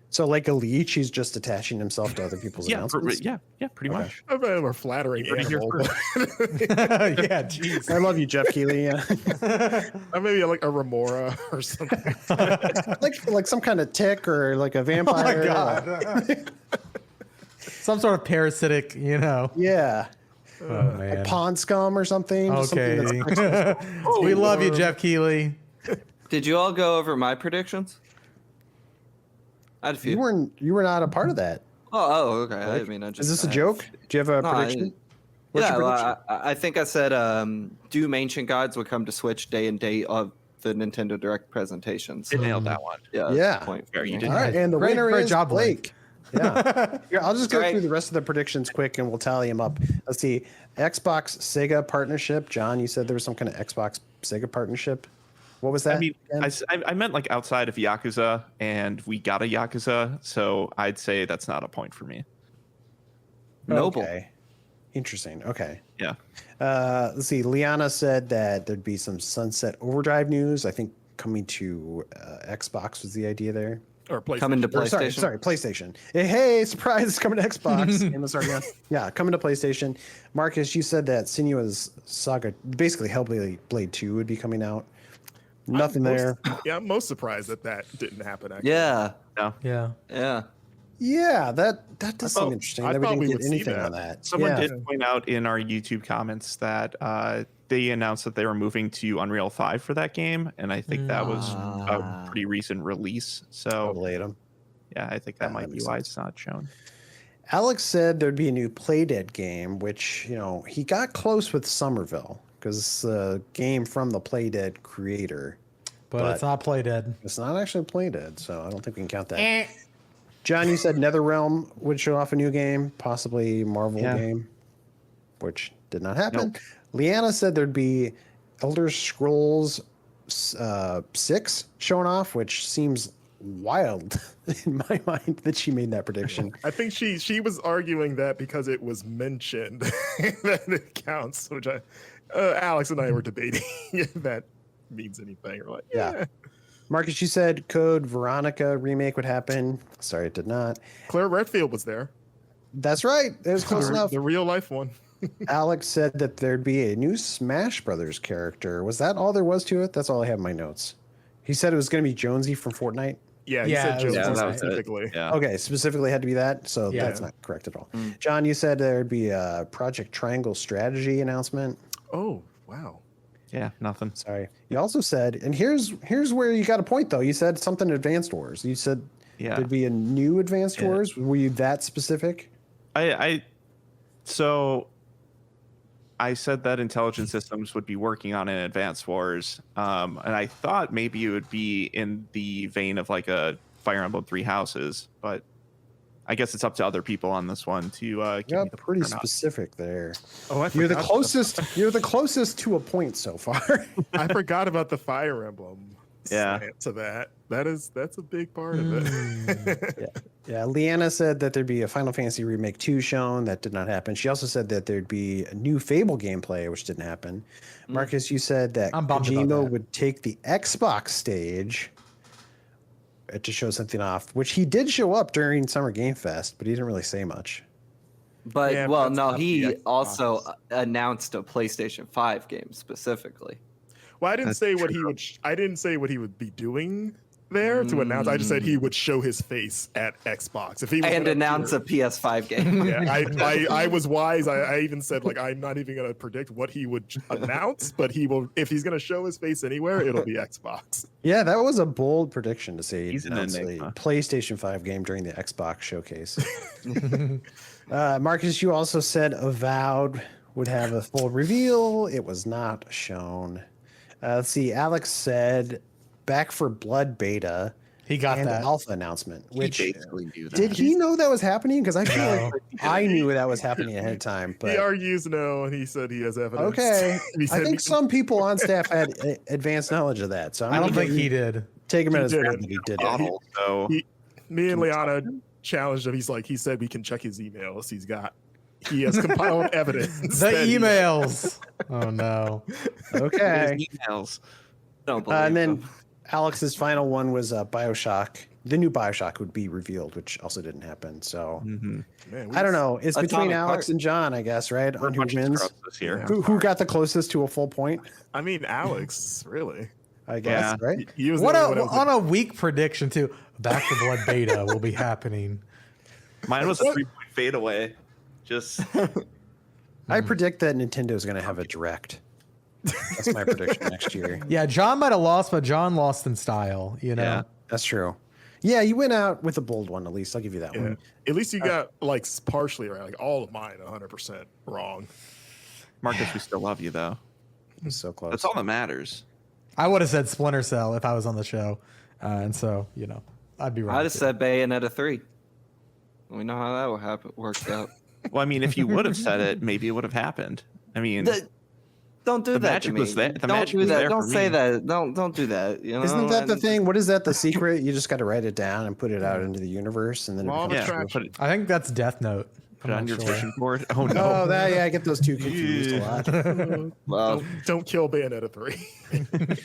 So, like a leech, he's just attaching himself to other people's announcements. Yeah, pretty Okay. much. I'm a more flattering Heard it here animal. Yeah, jeez. I love you, Jeff Keighley. Yeah. Or maybe like a remora or something. like some kind of tick or like a Oh vampire. my god. Some sort of parasitic, Yeah. Oh man. Pond scum or something. Just Okay. something that's- We love you, Jeff Keighley. Did you all go over my predictions? I had a few. you were not a part of that. Oh, okay. I mean, I just. Is this a joke? Do you have a No, prediction? What's Yeah, your well, prediction? I think I said Doom Ancient Gods would come to Switch day and date of the Nintendo Direct presentations. You nailed that one. Yeah. that's Yeah. the point. Fair, you for did. me. All right, and the Great- winner great is job, Blake. Yeah. Here, I'll just go Great. through the rest of the predictions quick and we'll tally them up. Let's see. Xbox Sega partnership. John, you said there was some kind of Xbox Sega partnership. What was that? I mean, again? I meant like outside of Yakuza, and we got a Yakuza, so I'd say that's not a point for me. Noble. Okay. Interesting. Okay. Yeah. Let's see. Liana said that there'd be some Sunset Overdrive news. I think coming to Xbox was the idea there. Or PlayStation. Coming to Or, PlayStation. sorry, PlayStation. Hey, surprise! It's coming to Xbox. Game of Sargon. Yeah, coming to PlayStation. Marcus, you said that Senua's Saga, basically Hellblade 2, would be coming out. Nothing there. Yeah, I'm most surprised that didn't happen. Actually. Yeah. Yeah. Yeah. Yeah, that does thought- seem interesting. I That we thought didn't we get would see anything that. on that. Someone yeah. did point out in our YouTube comments that they announced that they were moving to Unreal 5 for that game, and I think that was a pretty recent release. So Totally ate 'em. yeah, I think that Yeah, might that be makes why sense. it's not shown. Alex said there'd be a new Playdead game, which, he got close with Somerville because it's a game from the Playdead creator. But it's not Play Dead. It's not actually Playdead, so I don't think we can count that. John, you said NetherRealm would show off a new game, possibly Marvel Yeah. game, which did not happen. Nope. Leanna said there'd be Elder Scrolls 6 showing off, which seems wild in my mind that she made that prediction. I think she was arguing that because it was mentioned that it counts, which Alex and I were debating if that means anything or like. Yeah. Marcus, you said Code Veronica remake would happen. Sorry, it did not. Claire Redfield was there. That's right. It was close enough. The real life one. Alex said that there'd be a new Smash Brothers character. Was that all there was to it? That's all I have in my notes. He said it was going to be Jonesy from Fortnite. Yeah, he Yeah, said it was Jonesy that was it. specifically. Yeah. Okay, specifically had to be that. So Yeah. that's not correct at all. John, you said there'd be a Project Triangle strategy announcement. Oh, wow. Yeah, nothing. Sorry. You also said, and here's where you got a point though. You said something Advanced Wars. You said Yeah. there'd be a new Advanced Yeah. Wars. Were you that specific? So I said that Intelligent Systems would be working on an Advanced Wars, and I thought maybe it would be in the vein of like a Fire Emblem Three Houses, but I guess it's up to other people on this one to give Yeah, me the pretty or not. specific there. Oh, I You're the forgot closest. You're the closest to a point so far. I forgot about the Fire Emblem. Yeah. slant to that. That's a big part of it. Yeah, Leanna said that there'd be a Final Fantasy Remake 2 shown. That did not happen. She also said that there'd be a new Fable gameplay, which didn't happen. Marcus, you said that I'm bummed about Kojima that. would take the Xbox stage to show something off, which he did show up during Summer Game Fest, but he didn't really say much. But Yeah, well, but no, that's not he the Xbox. also announced a PlayStation 5 game specifically. Well, I didn't That's say what true. he would. I didn't say what he would be doing there to announce. I just said he would show his face at Xbox if he was And gonna announce a appear. PS5 game. Yeah, I was wise. I even said like I'm not even gonna predict what he would announce, but he will. If he's gonna show his face anywhere, it'll be Xbox. Yeah, that was a bold prediction to say He's an announce a enigma. PlayStation 5 game during the Xbox showcase. Marcus, you also said Avowed would have a full reveal. It was not shown. Let's see. Alex said Back for Blood beta He got and that. alpha announcement. Which He basically knew that. did he know that was happening? Because I feel No. like I knew that was happening ahead of time. He But argues no, and he said he has evidence. okay, He I said think some people on staff had advanced knowledge of that. So I'm I don't gonna think he did. take him he at his word didn't. that he did. Yeah, it. Bottle, so me and Liana challenged him. He said we can check his emails. He has compiled evidence. The that he- emails. Oh no. Okay. his emails. Don't believe And then him. Alex's final one was BioShock. The new BioShock would be revealed, which also didn't happen. So Mm-hmm. Man, we I don't know. It's between Atomic Alex Heart. and John, I guess, right? We're On a who bunch of wins? scrubs this year. Yeah. Who got the closest to a full point? I mean, Alex, really. I guess, Yeah. right? He was What the a only one that was on a weak prediction too. Back to Blood beta will be happening. Mine was a 3-point fadeaway. Just I predict that Nintendo is going to have a direct. That's my prediction next year. Yeah, John might have lost, but John lost in style. You know. Yeah. That's true. Yeah, you went out with a bold one, at least. I'll give you that Yeah. one. At least you got like partially right. Like all of mine, 100% wrong. Marcus, we still love you though. So close. That's all that matters. I would have said Splinter Cell if I was on the show, and so I'd be wrong. I just too. said Bayonetta 3. We know how that will happen. Worked out. Well, I mean, if you would have said it, maybe it would have happened. I mean, Don't do The that. magic to me. was there- the Don't magic do was that. there Don't for say me. that. Don't do that. You know. Isn't that the And- thing? What is that? The secret? You just got to write it down and put it out into the universe, and then it Law of becomes yeah, true. attraction. put it, I think that's Death Note. put it I'm on not your sure. vision board. Oh no. Oh, that I get those two confused a lot. Well, Don't kill Bayonetta 3.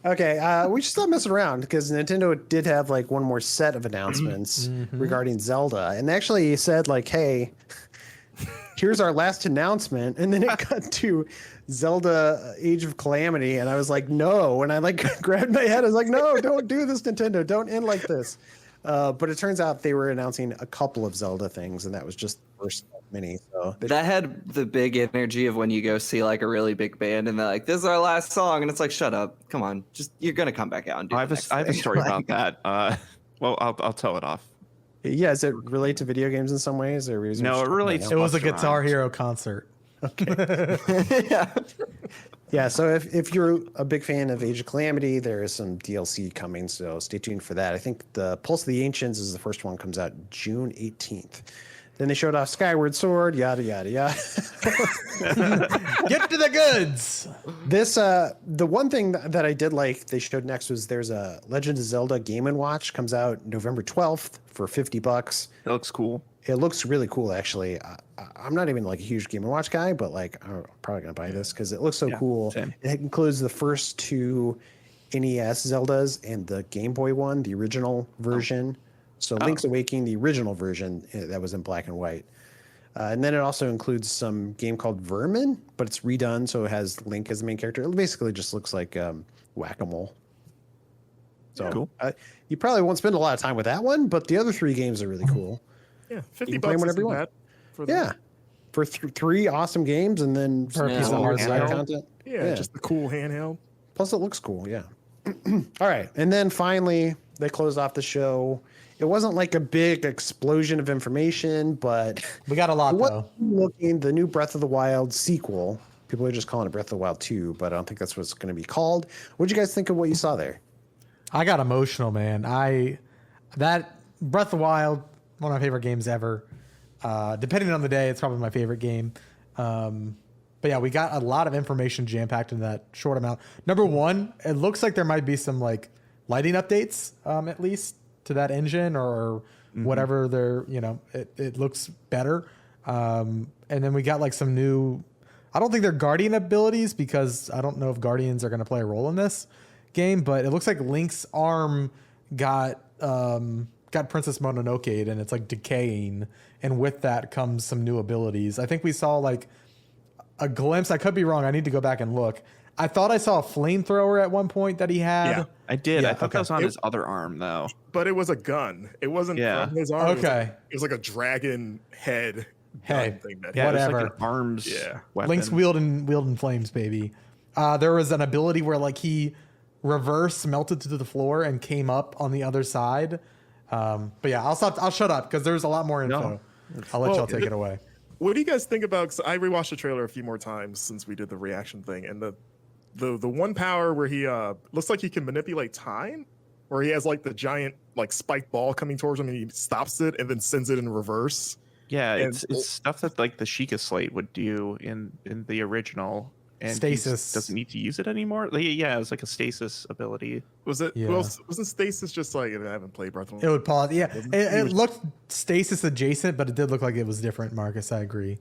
Okay, we should stop messing around because Nintendo did have like one more set of announcements regarding Zelda, and they actually said like, "Hey, here's our last announcement," and then it got to Zelda: Age of Calamity, and I was like, "No!" And I like grabbed my head. I was like, "No, don't do this, Nintendo! Don't end like this." But it turns out they were announcing a couple of Zelda things, and that was just the first mini. So they that had the big energy of when you go see like a really big band and they're like, "This is our last song," and it's like, "Shut up! Come on, just you're gonna come back out and do." I the have next a thing." story about that. Well, I'll tell it off. yeah, does it relate to video games in some ways? Or is No, it relates It was a Busta Guitar Rhymes. Hero concert. yeah. Yeah, so if you're a big fan of Age of Calamity, there is some DLC coming, so stay tuned for that. I think the Pulse of the Ancients is the first one, comes out June 18th. Then they showed off Skyward Sword, yada yada yada. Get to the goods. This the one thing that I did like they showed next was there's a Legend of Zelda Game & Watch, comes out November 12th for $50. It looks cool. It looks really cool, actually. I'm not even like a huge Game & Watch guy, but like I'm probably gonna buy this because it looks so cool. same. It includes the first two NES Zeldas and the Game Boy one, the original version. So Link's Awakening, the original version that was in black and white. And then it also includes some game called Vermin, but it's redone, so it has Link as the main character. It basically just looks like whack-a-mole. So Cool. You probably won't spend a lot of time with that one, but the other 3 games are really cool. Yeah, You $50 can play them whenever isn't you want. bad for Yeah, for 3 awesome games and then For a piece of some hardware. side content. Yeah, just the cool handheld. Plus, it looks cool. Yeah. All right, and then finally they closed off the show. It wasn't like a big explosion of information, but We got a lot though. looking the new Breath of the Wild sequel. People are just calling it Breath of the Wild 2, but I don't think that's what it's going to be called. What'd you guys think of what you saw there? I got emotional, man. That Breath of the Wild, one of my favorite games ever. Depending on the day, it's probably my favorite game. But yeah, we got a lot of information jam-packed in that short amount. Number one, it looks like there might be some like lighting updates, at least to that engine or whatever they're, it looks better. And then we got like some new, I don't think they're Guardian abilities because I don't know if Guardians are going to play a role in this game, but it looks like Link's arm got Princess Mononoke and it's like decaying. And with that comes some new abilities. I think we saw like a glimpse. I could be wrong. I need to go back and look. I thought I saw a flamethrower at one point that he had. Yeah. I did. Yeah, I thought okay. that was on his other arm, though. But it was a gun. It wasn't Yeah. from his arm. Okay. It was like a dragon head Hey, gun thing that Yeah, it was Whatever. like an arms weapon. Link's wielding flames, baby. There was an ability where like he reverse melted to the floor and came up on the other side. But yeah, I'll shut up because there's a lot more info. No. I'll let Well, y'all take it away. What do you guys think about? Cause I rewatched the trailer a few more times since we did the reaction thing, and the one power where he looks like he can manipulate time, where he has like the giant like spiked ball coming towards him and he stops it and then sends it in reverse. Yeah, And- it's stuff that like the Sheikah Slate would do in the original. And he Stasis. doesn't need to use it anymore. Yeah, it was like a stasis ability. Was it? Yeah. Well, wasn't stasis just like I haven't played Breath of the It would pause. Yeah, Wasn't- it looked stasis adjacent, but it did look like it was different, Marcus. I agree.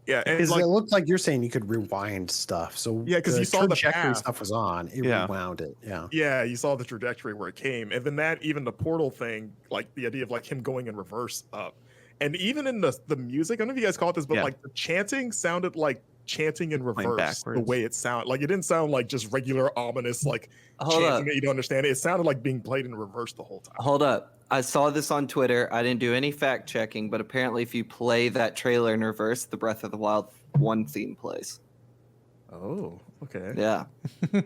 Yeah, and Because like, it looked like you're saying you could rewind stuff. So Yeah, 'cause you saw the trajectory path. stuff was on. It Yeah. rewound it. Yeah. yeah, you saw the trajectory where it came, and then that even the portal thing, like the idea of like him going in reverse up, and even in the music. I don't know if you guys caught this, but Yeah. like the chanting sounded like chanting in reverse. The backwards. way it sounded, like it didn't sound like just regular ominous like Hold chanting up. that you don't understand. It sounded like being played in reverse the whole time. Hold up. I saw this on Twitter. I didn't do any fact checking, but apparently if you play that trailer in reverse, the Breath of the Wild 1 theme plays. Oh, okay. Yeah.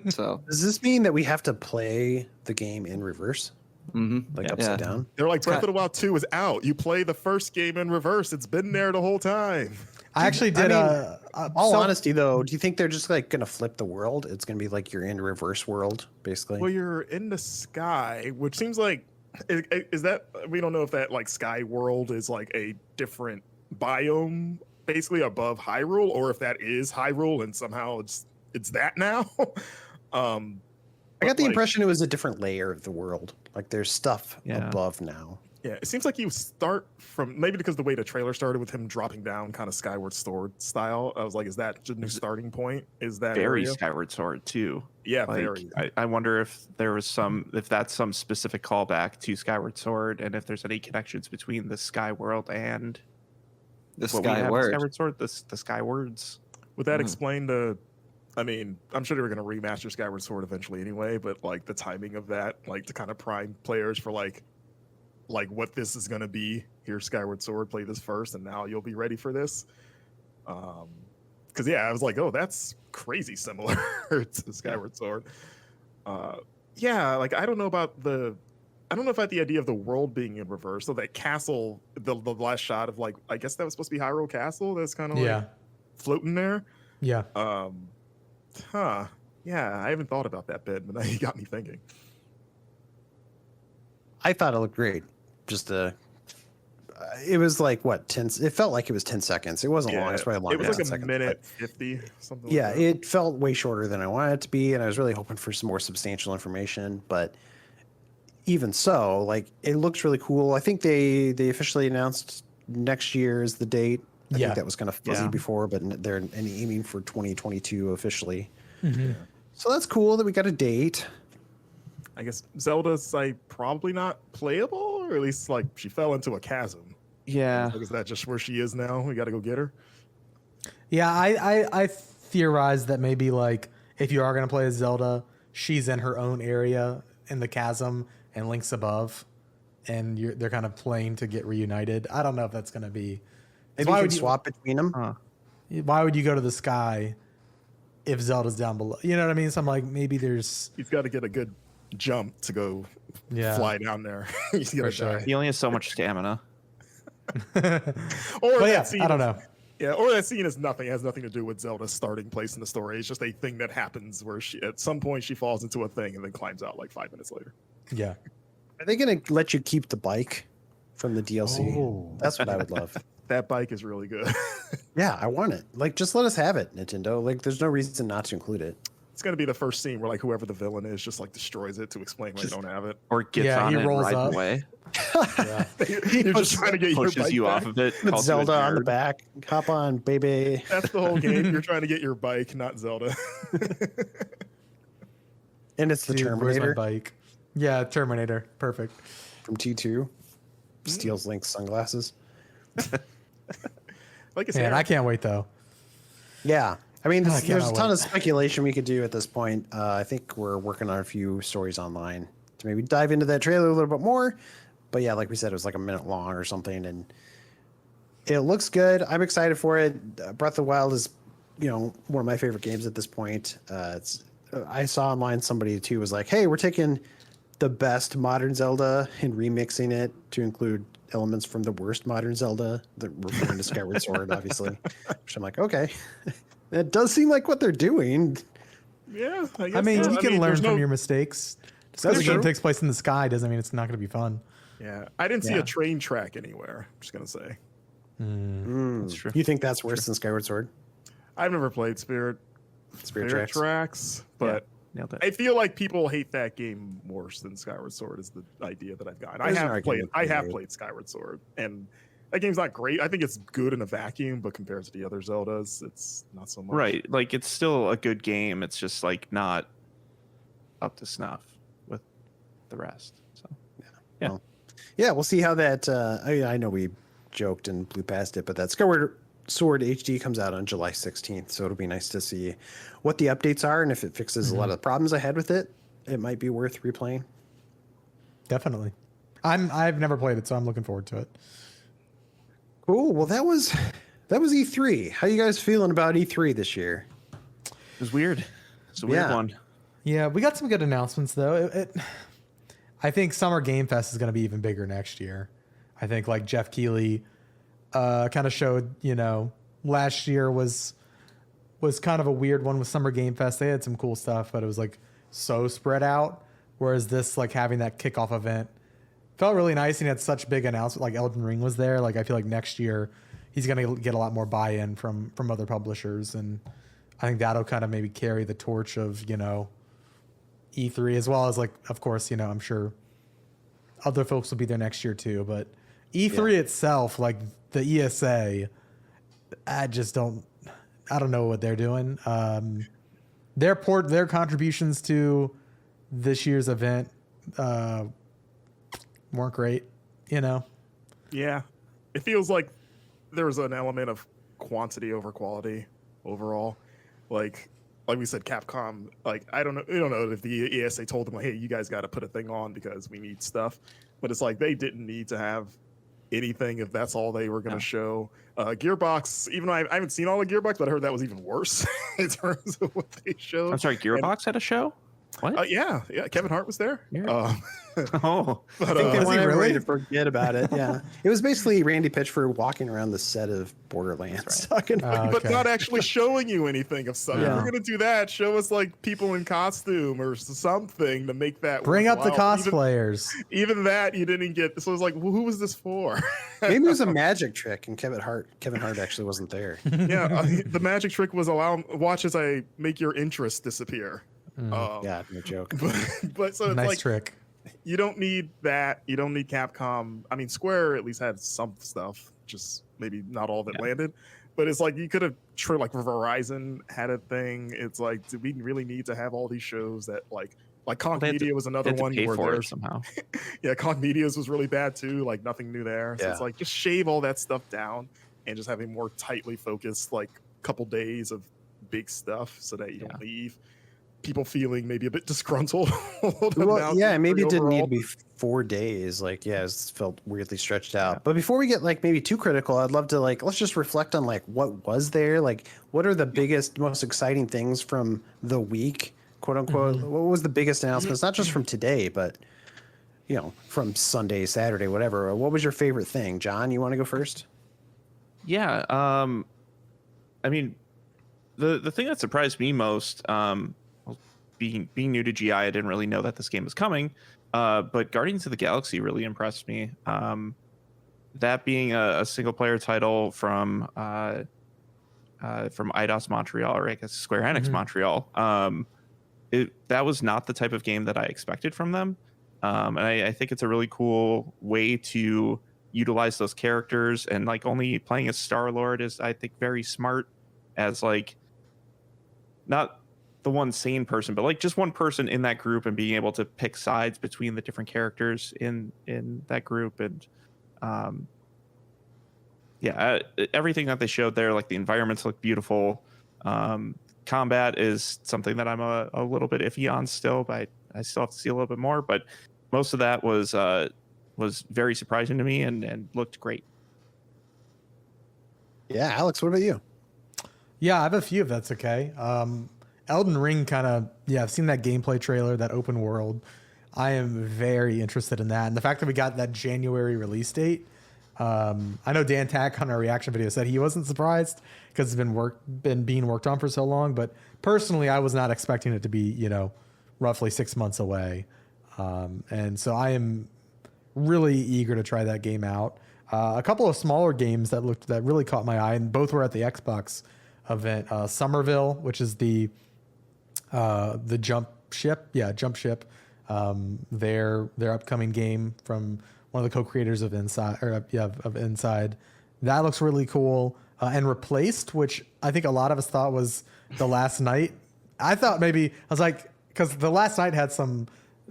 So, Does this mean that we have to play the game in reverse, like Yeah. upside Yeah. down? They're like Breath got- of the Wild 2 is out. You play the first game in reverse. It's been there the whole time. I actually did. All honesty, though, do you think they're just like going to flip the world? It's going to be like you're in reverse world, basically. Well, you're in the sky, which seems like is that we don't know if that like sky world is like a different biome basically above Hyrule, or if that is Hyrule and somehow it's that now. I got the impression it was a different layer of the world. Like there's stuff Yeah. above now. Yeah, it seems like you start from maybe because the way the trailer started with him dropping down kind of Skyward Sword style. I was like, is that the new starting point? Is that Very area? Skyward Sword too. Yeah, Like, very. I wonder if there was if that's some specific callback to Skyward Sword, and if there's any connections between the Sky World and the what we have in Skyward. Skyward Sword, the Sky Words. Would that Mhm. explain the? I mean, I'm sure they were going to remaster Skyward Sword eventually anyway, but like the timing of that, like to kind of prime players for like what this is going to be. Here's Skyward Sword, play this first, and now you'll be ready for this. Because yeah, I was like, oh, that's crazy similar to Skyward Sword. Yeah, like I don't know about the idea of the world being in reverse. So that castle, the last shot of like, I guess that was supposed to be Hyrule Castle. That's kind of Yeah. like floating there. Yeah. Yeah, I haven't thought about that bit, but now you got me thinking. I thought it looked great. Just it was like what 10? It felt like it was 10 seconds. It wasn't long. It's probably longer. It was than like a 10 seconds, minute but 50, something. yeah, like that. it felt way shorter than I wanted it to be, and I was really hoping for some more substantial information. But even so, like it looks really cool. I think they officially announced next year is the date. I Yeah. think that was kind of fuzzy Yeah. before, but they're aiming for 2022 officially. Mhm. So that's cool that we got a date. I guess Zelda's like probably not playable, or at least like she fell into a chasm. Yeah. Like, is that just where she is now? We got to go get her. Yeah, I theorized that maybe like if you are gonna play as Zelda, she's in her own area in the chasm and Link's above, and they're kind of playing to get reunited. I don't know if that's gonna be. Maybe you can swap between them. Why would you go to the sky if Zelda's down below? You know what I mean? So I'm like, maybe there's. He's got to get a good jump to go fly down there. He's gonna die. He only has so much stamina. Or But yeah, that scene I don't know. Yeah, or that scene is nothing. It has nothing to do with Zelda's starting place in the story. It's just a thing that happens where she, at some point, she falls into a thing and then climbs out like 5 minutes later. Yeah. Are they going to let you keep the bike from the DLC? Oh. That's what I would love. That bike is really good. Yeah, I want it. Like, just let us have it, Nintendo. Like, there's no reason not to include it. It's gonna be the first scene where like whoever the villain is just like destroys it to explain why you don't have it. Or gets on he it and rolls rides up. away. Yeah. You're just trying to get your Pushes bike you back. off of it. With calls you a Zelda on the nerd. back. Hop on, baby. That's the whole game. You're trying to get your bike, not Zelda. And it's the Dude, where's my Terminator bike? Yeah, Terminator. Perfect. from T2. Steals Link's sunglasses. Like I Man, said, I can't wait though. Yeah. I mean, I there's a cannot ton wait. of speculation we could do at this point. I think we're working on a few stories online to maybe dive into that trailer a little bit more. But yeah, like we said, it was like a minute long or something, and it looks good. I'm excited for it. Breath of the Wild is, one of my favorite games at this point. I saw online somebody too was like, "Hey, we're taking the best modern Zelda and remixing it to include elements from the worst modern Zelda." That referring to Skyward Sword, obviously. Which I'm like, okay. It does seem like what they're doing. yeah. I, guess I mean, so. you can learn there's from no- your mistakes. Just That's because the game true. takes place in the sky doesn't mean it's not going to be fun. Yeah, I didn't see Yeah. a train track anywhere. I'm just gonna say. That's true. You think that's worse than Skyward Sword? I've never played Spirit Spirit Tracks? Tracks, but Nailed it. I feel like people hate that game worse than Skyward Sword. Is the idea that I've gotten. There's an I argument to be have made. played Skyward Sword, and that game's not great. I think it's good in a vacuum, but compared to the other Zeldas, it's not so much. Right. Like it's still a good game. It's just like not up to snuff with the rest. So Yeah. Well, yeah, we'll see how that. I know we joked and blew past it, but that Skyward Sword HD comes out on July 16th, so it'll be nice to see what the updates are, and if it fixes a lot of the problems I had with it, it might be worth replaying. Definitely. I've never played it, so I'm looking forward to it. Cool. Well, that was E3. How you guys feeling about E3 this year? it was weird. It's a weird Yeah. one. Yeah, we got some good announcements though. I think Summer Game Fest is going to be even bigger next year. I think like Jeff Keighley kind of showed, last year was kind of a weird one with Summer Game Fest. They had some cool stuff, but it was like so spread out. Whereas this, like having that kickoff event felt really nice, and he had such big announcements. Like Elden Ring was there. Like I feel like next year he's going to get a lot more buy-in from other publishers, and I think that'll kind of maybe carry the torch of E3, as well as like, of course, I'm sure other folks will be there next year too. But E3 itself, like the ESA, I don't know what they're doing. Their contributions to this year's event weren't great, Yeah, it feels like there's an element of quantity over quality overall. Like we said, Capcom. Like I don't know if the ESA told them like, hey, you guys got to put a thing on because we need stuff. But it's like they didn't need to have anything if that's all they were going to show. Gearbox, even though I haven't seen all the Gearbox, but I heard that was even worse in terms of what they showed. I'm sorry, Gearbox had a show? What? Yeah, Kevin Hart was there. Yeah. Oh. But, I think they Was he want everybody really? to forget about it. Yeah, it was basically Randy Pitchford walking around the set of Borderlands, talking about. but Okay. not actually showing you anything of stuff. Yeah. If you're gonna do that, show us like people in costume or something to make that Bring up the worthwhile. cosplayers. Even that you didn't get. So it was like, well, who was this for? Maybe it was a magic trick, and Kevin Hart actually wasn't there. Yeah, the magic trick was watch as I make your interest disappear. Yeah, no joke. But so it's Nice like trick. you don't need that. You don't need Capcom. I mean, Square at least had some stuff, just maybe not all of it landed. But it's like you could have like Verizon had a thing. It's like, do we really need to have all these shows that like Like Conk They had to- Media was they another had to one pay where for it there's somehow. yeah, Conk Media's was really bad too. Like nothing new there. So it's Yeah. like just shave all that stuff down and just have a more tightly focused like couple days of big stuff so that you don't leave people feeling maybe a bit disgruntled. Well, yeah, maybe it didn't need to overall. be 4 days. Like, yeah, it felt weirdly stretched out. But before we get like maybe too critical, I'd love to like let's just reflect on like what was there. Like, what are the biggest, most exciting things from the week, quote unquote? What was the biggest announcements? Not just from today, but you know, from Sunday, Saturday, whatever. What was your favorite thing, John? You want to go first? Yeah. I mean, the thing that surprised me most, being new to GI, I didn't really know that this game was coming. But Guardians of the Galaxy really impressed me. That being a single player title from Eidos Montreal, or I guess Square Enix Montreal. That was not the type of game that I expected from them. And I think it's a really cool way to utilize those characters, and like only playing as Star-Lord is, I think, very smart as like not the one sane person, but like just one person in that group, and being able to pick sides between the different characters in that group. And everything that they showed there, like the environments look beautiful. Combat is something that I'm a little bit iffy on still, but I still have to see a little bit more. But most of that was very surprising to me and looked great. Yeah, Alex, what about you? Yeah, I have a few if that's okay. Elden Ring kind of, I've seen that gameplay trailer, that open world. I am very interested in that. And the fact that we got that January release date, I know Dan Tack on our reaction video said he wasn't surprised because it's been being worked on for so long. But personally, I was not expecting it to be, roughly 6 months away. And so I am really eager to try that game out. A couple of smaller games that really caught my eye, and both were at the Xbox event. Somerville, which is the jump ship, their upcoming game from one of the co-creators of Inside. That looks really cool. And Replaced, which I think a lot of us thought was The Last Night. I thought maybe, I was like, because The Last Night had some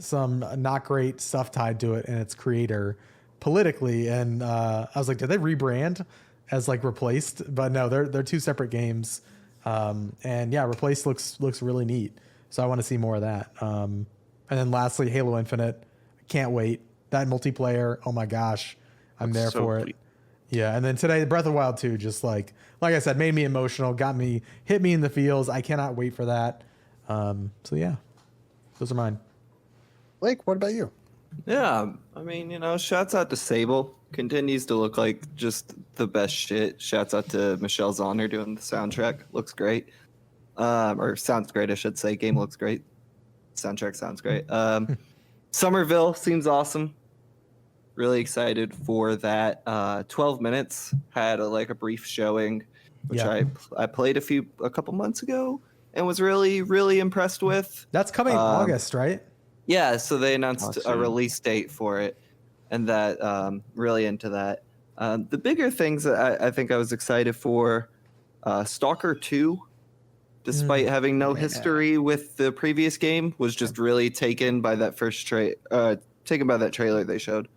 not great stuff tied to it and its creator politically, and I was like, did they rebrand as like Replaced? But no, they're two separate games. And yeah, Replaced looks really neat. So I want to see more of that. And then lastly, Halo Infinite. Can't wait. That multiplayer, oh my gosh, I'm there so for it. sweet. Yeah, and then today, Breath of the Wild 2, just like I said, made me emotional, hit me in the feels. I cannot wait for that. So yeah, those are mine. Blake, what about you? Yeah, I mean, shouts out to Sable. Continues to look like just the best shit. Shouts out to Michelle Zauner doing the soundtrack. Looks great. Or sounds great, I should say. Game looks great. Soundtrack sounds great. Somerville seems awesome. Really excited for that. 12 Minutes had a brief showing, which I played a couple months ago and was really, really impressed with. That's coming August, right? Yeah, so they announced a release date for it, and that really into that. The bigger things that I think I was excited for, Stalker 2, despite having no history with the previous game, was just really taken by that trailer they showed.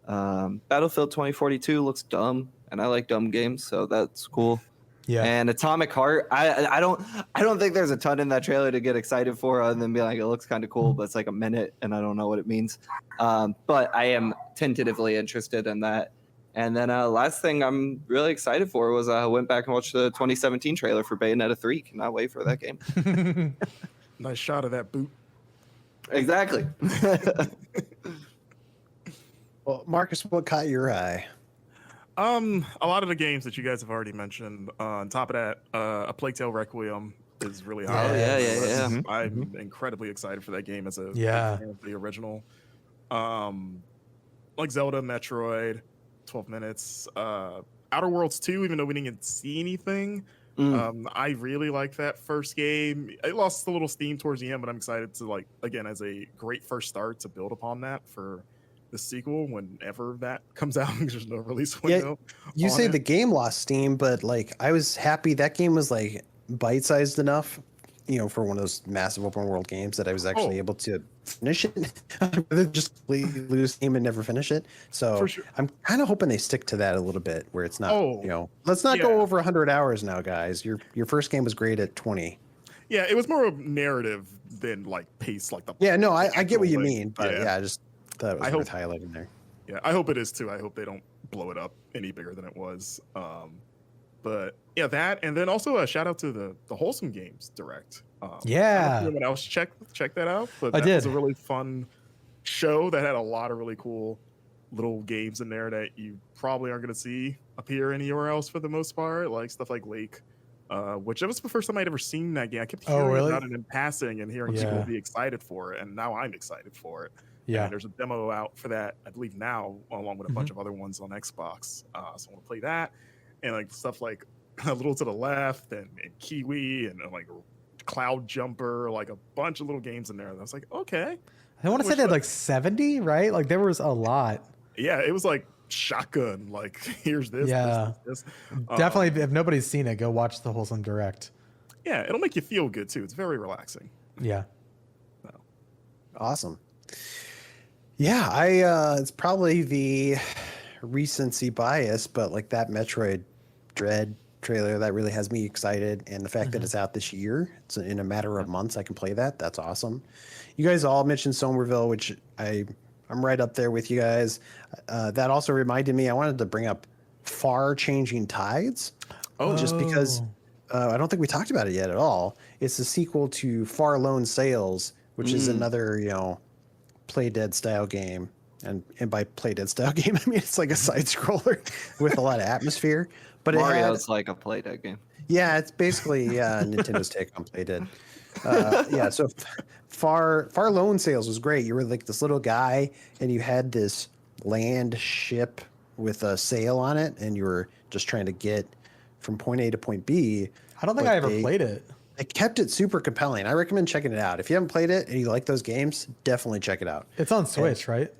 Battlefield 2042 looks dumb, and I like dumb games, so that's cool. Yeah. And Atomic Heart, I don't think there's a ton in that trailer to get excited for, other than being like, it looks kind of cool, but it's like a minute and I don't know what it means. But I am tentatively interested in that. And then last thing I'm really excited for was I went back and watched the 2017 trailer for Bayonetta 3. Cannot wait for that game. Nice shot of that boot. Exactly. Well, Marcus, what caught your eye? A lot of the games that you guys have already mentioned. On top of that, A Plague Tale Requiem is really high. Oh, yeah. I'm incredibly excited for that game as a fan of the original. Like Zelda, Metroid, 12 Minutes, Outer Worlds 2, even though we didn't see anything. I really like that first game. It lost a little steam towards the end, but I'm excited to again, as a great first start to build upon that for the sequel whenever that comes out. There's no release window. Yeah, you say the game lost steam, but I was happy that game was bite-sized enough, for one of those massive open world games that I was actually able to finish it. Rather than just completely lose the game and never finish it. So For sure. I'm kind of hoping they stick to that a little bit, where it's not, let's not yeah. go over 100 hours now, guys. Your first game was great at 20. Yeah, it was more of narrative than like pace, like the. Yeah, no, I get what you like, mean, but I just thought it was worth highlighting there. Yeah, I hope it is too. I hope they don't blow it up any bigger than it was. But yeah, that, and then also a shout out to the Wholesome Games Direct. I don't know if anyone else check that out, but that was a really fun show that had a lot of really cool little games in there that you probably aren't going to see appear anywhere else for the most part, like stuff like Lake. Which that was the first time I'd ever seen that game. I kept hearing about it in passing and hearing people be excited for it, and now I'm excited for it. Yeah, and there's a demo out for that, I believe now, along with a bunch of other ones on Xbox. So I want to play that, and like stuff like A Little to the Left and Kiwi and like Cloud Jumper, like a bunch of little games in there. And I was like, okay. I want to say they had like 70, right? Like there was a lot. Yeah, it was like shotgun. Like here's this. Yeah, this. Definitely. If nobody's seen it, go watch the Wholesome Direct. Yeah, it'll make you feel good too. It's very relaxing. Yeah. Awesome. Yeah, it's probably the recency bias, but like that Metroid Dread trailer, that really has me excited, and the fact that it's out this year, it's in a matter of months I can play that. That's awesome. You guys all mentioned Somerville, which I'm right up there with you guys. That also reminded me, I wanted to bring up Far Changing Tides. Just because I don't think we talked about it yet at all. It's a sequel to Far Lone Sails, which is another, Play Dead style game. And by Play Dead style game, I mean it's like a side scroller with a lot of atmosphere. But Mario's like a Play Dead game. Yeah, it's basically Nintendo's take on Play Dead. So Far Lone Sails was great. You were like this little guy, and you had this land ship with a sail on it, and you were just trying to get from point A to point B. I don't think I ever played it. They kept it super compelling. I recommend checking it out. If you haven't played it and you like those games, definitely check it out. It's on Switch, right?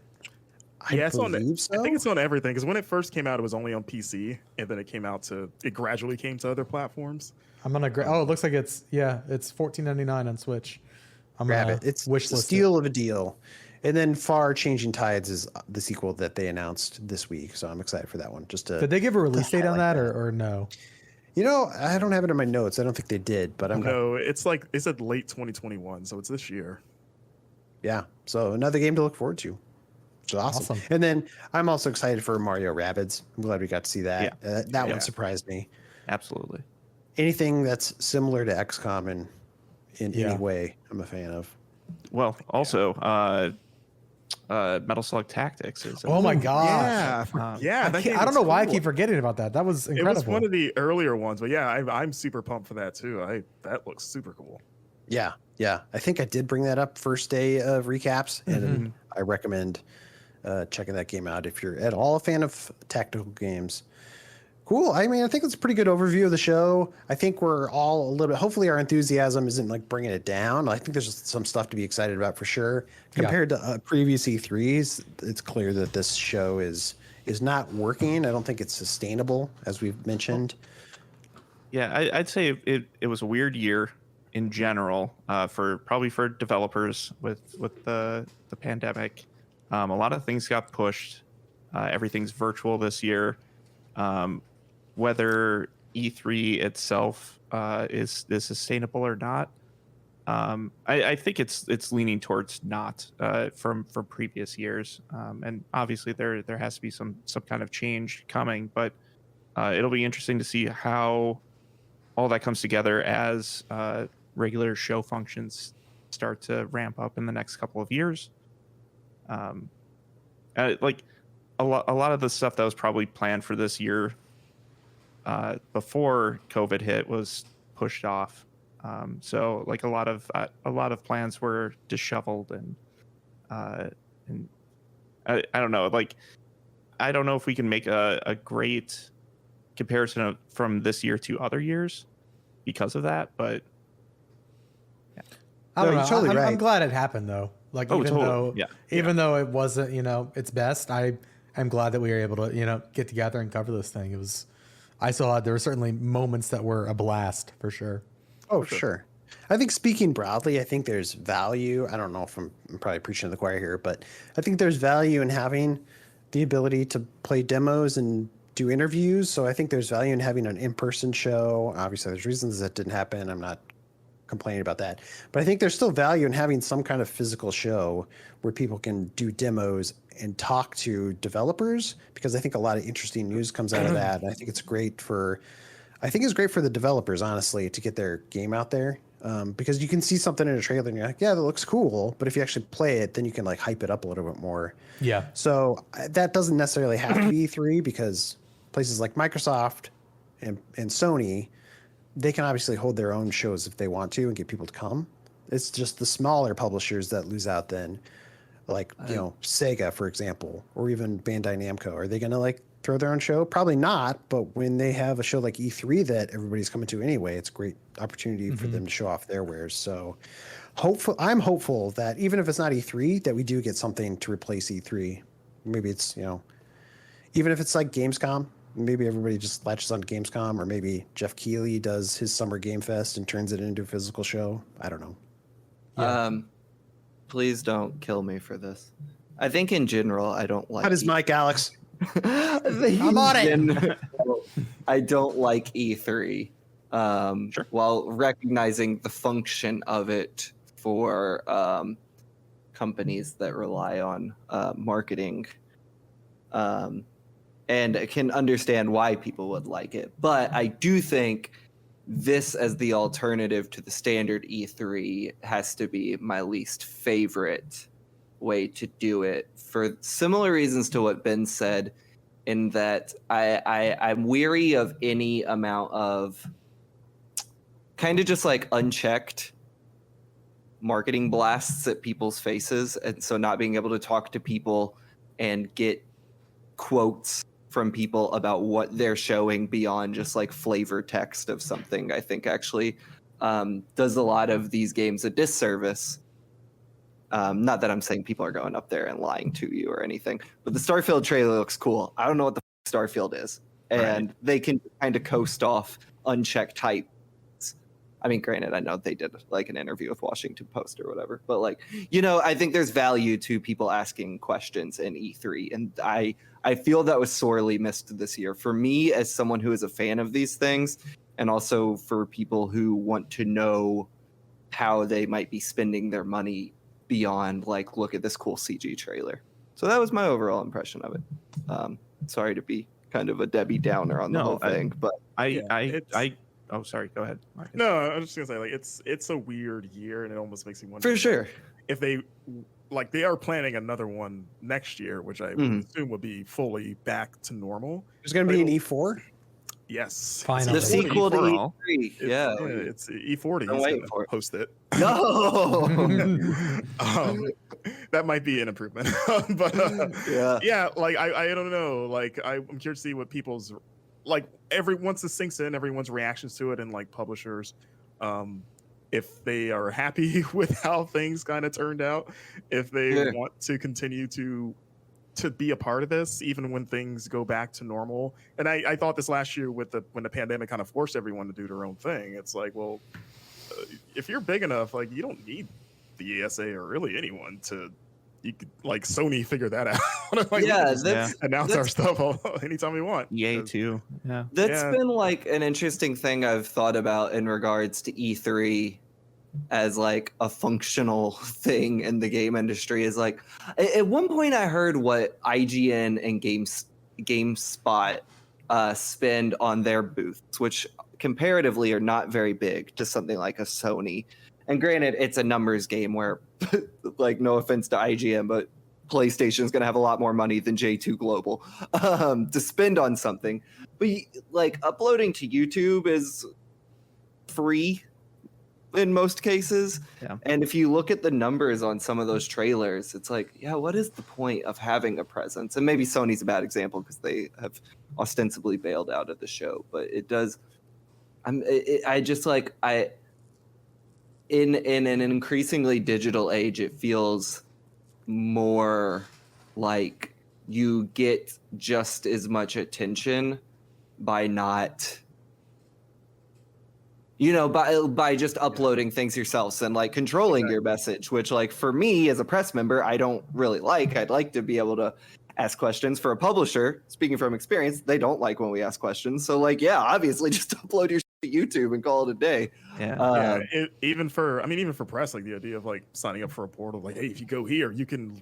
I believe so. I think it's on everything, because when it first came out, it was only on PC, and then it gradually came to other platforms. I'm gonna. It looks like it's $14.99 on Switch. I'm grab it. It's a steal of a deal. And then Far Changing Tides is the sequel that they announced this week, so I'm excited for that one. Did they give a release date on that, or no? I don't have it in my notes. I don't think they did, but it's like they said late 2021, so it's this year. Yeah, so another game to look forward to. Which is awesome. And then I'm also excited for Mario Rabbids. I'm glad we got to see that. That one surprised me. Absolutely. Anything that's similar to XCOM in any way, I'm a fan of. Well, also, Metal Slug Tactics is. Oh my gosh! I don't know why I keep forgetting about that. That was incredible. It was one of the earlier ones, but I'm super pumped for that too. That looks super cool. Yeah. I think I did bring that up first day of recaps, and I recommend checking that game out if you're at all a fan of tactical games. Cool. I mean, I think it's a pretty good overview of the show. I think we're all a little bit, hopefully our enthusiasm isn't like bringing it down. I think there's just some stuff to be excited about for sure. Compared to previous E3s, it's clear that this show is not working. I don't think it's sustainable, as we've mentioned. Yeah, I'd say it was a weird year in general for developers with the pandemic. A lot of things got pushed. Everything's virtual this year. Whether E3 itself is sustainable or not, I think it's leaning towards not from previous years. And obviously there has to be some kind of change coming, but it'll be interesting to see how all that comes together as regular show functions start to ramp up in the next couple of years. Like a lot of the stuff that was probably planned for this year before COVID hit was pushed off. So like a lot of plans were disheveled, and I don't know. Like I don't know if we can make a great comparison from this year to other years because of that, but I don't know. Totally I'm glad it happened though. Like even though it wasn't its best, I'm glad that we were able to get together and cover this thing. There were certainly moments that were a blast for sure. Oh, sure. I think speaking broadly, I think there's value. I don't know if I'm probably preaching to the choir here, but I think there's value in having the ability to play demos and do interviews. So I think there's value in having an in-person show. Obviously, there's reasons that didn't happen. I'm not complaining about that, but I think there's still value in having some kind of physical show where people can do demos and talk to developers, because I think a lot of interesting news comes out of that. And I think it's great for the developers, honestly, to get their game out there. Because you can see something in a trailer and you're like, yeah, that looks cool. But if you actually play it, then you can like hype it up a little bit more. Yeah. So that doesn't necessarily have to be E3, because places like Microsoft and Sony, they can obviously hold their own shows if they want to and get people to come. It's just the smaller publishers that lose out then, like, Sega, for example, or even Bandai Namco. Are they going to like throw their own show? Probably not. But when they have a show like E3 that everybody's coming to anyway, it's a great opportunity for them to show off their wares. So I'm hopeful that even if it's not E3, that we do get something to replace E3. Maybe it's, even if it's like Gamescom, maybe everybody just latches on to Gamescom, or maybe Jeff Keighley does his Summer Game Fest and turns it into a physical show. I don't know. Yeah. Please don't kill me for this. I think in general, I don't like. How does Mike, Alex? I'm on it. I don't like E3. Sure. While recognizing the function of it for companies that rely on marketing, and I can understand why people would like it. But I do think this, as the alternative to the standard E3, has to be my least favorite way to do it, for similar reasons to what Ben said, in that I'm weary of any amount of kind of just like unchecked marketing blasts at people's faces. And so not being able to talk to people and get quotes from people about what they're showing beyond just like flavor text of something, I think actually does a lot of these games a disservice. Not that I'm saying people are going up there and lying to you or anything, but the Starfield trailer looks cool. I don't know what the Starfield is. And they can kind of coast off unchecked hype. I mean, granted, I know they did like an interview with Washington Post or whatever, but like, I think there's value to people asking questions in E3. And I feel that was sorely missed this year. For me, as someone who is a fan of these things, and also for people who want to know how they might be spending their money beyond like, look at this cool CG trailer. So that was my overall impression of it. Sorry to be kind of a Debbie Downer on the whole thing, but oh, sorry. Go ahead, Marcus. No, I was just gonna say, like, it's a weird year, and it almost makes me wonder for sure if they are planning another one next year, which I would assume would be fully back to normal. There's going to be an E4. Yes, Finally. the sequel to E4. E3. Yeah, it's E40. I'm He's waiting gonna for it. host it. No. That might be an improvement, but yeah, like I don't know. Like I'm curious to see what people's like once this sinks in, everyone's reactions to it, and like publishers, if they are happy with how things kind of turned out, if they want to continue to be a part of this, even when things go back to normal. And I thought this last year when the pandemic kind of forced everyone to do their own thing. It's like, well, if you're big enough, like you don't need the ESA or really anyone you could like Sony figure that out. Like, announce our stuff anytime we want. EA too. Yeah. That's been like an interesting thing I've thought about in regards to E3 as like a functional thing in the game industry. Is like at one point I heard what IGN and GameSpot spend on their booths, which comparatively are not very big to something like a Sony. And granted, it's a numbers game where, like, no offense to IGN, but PlayStation is going to have a lot more money than J2 Global to spend on something. But like uploading to YouTube is free in most cases. Yeah. And if you look at the numbers on some of those trailers, it's like, yeah, what is the point of having a presence? And maybe Sony's a bad example because they have ostensibly bailed out of the show, but it does. In an increasingly digital age, it feels more like you get just as much attention by not, by just uploading things yourselves and like controlling your message, which like for me as a press member, I don't really like. I'd like to be able to ask questions. For a publisher, speaking from experience, they don't like when we ask questions. So like, yeah, obviously just upload your to YouTube and call it a day. Even for press, like the idea of like signing up for a portal, like, hey, if you go here, you can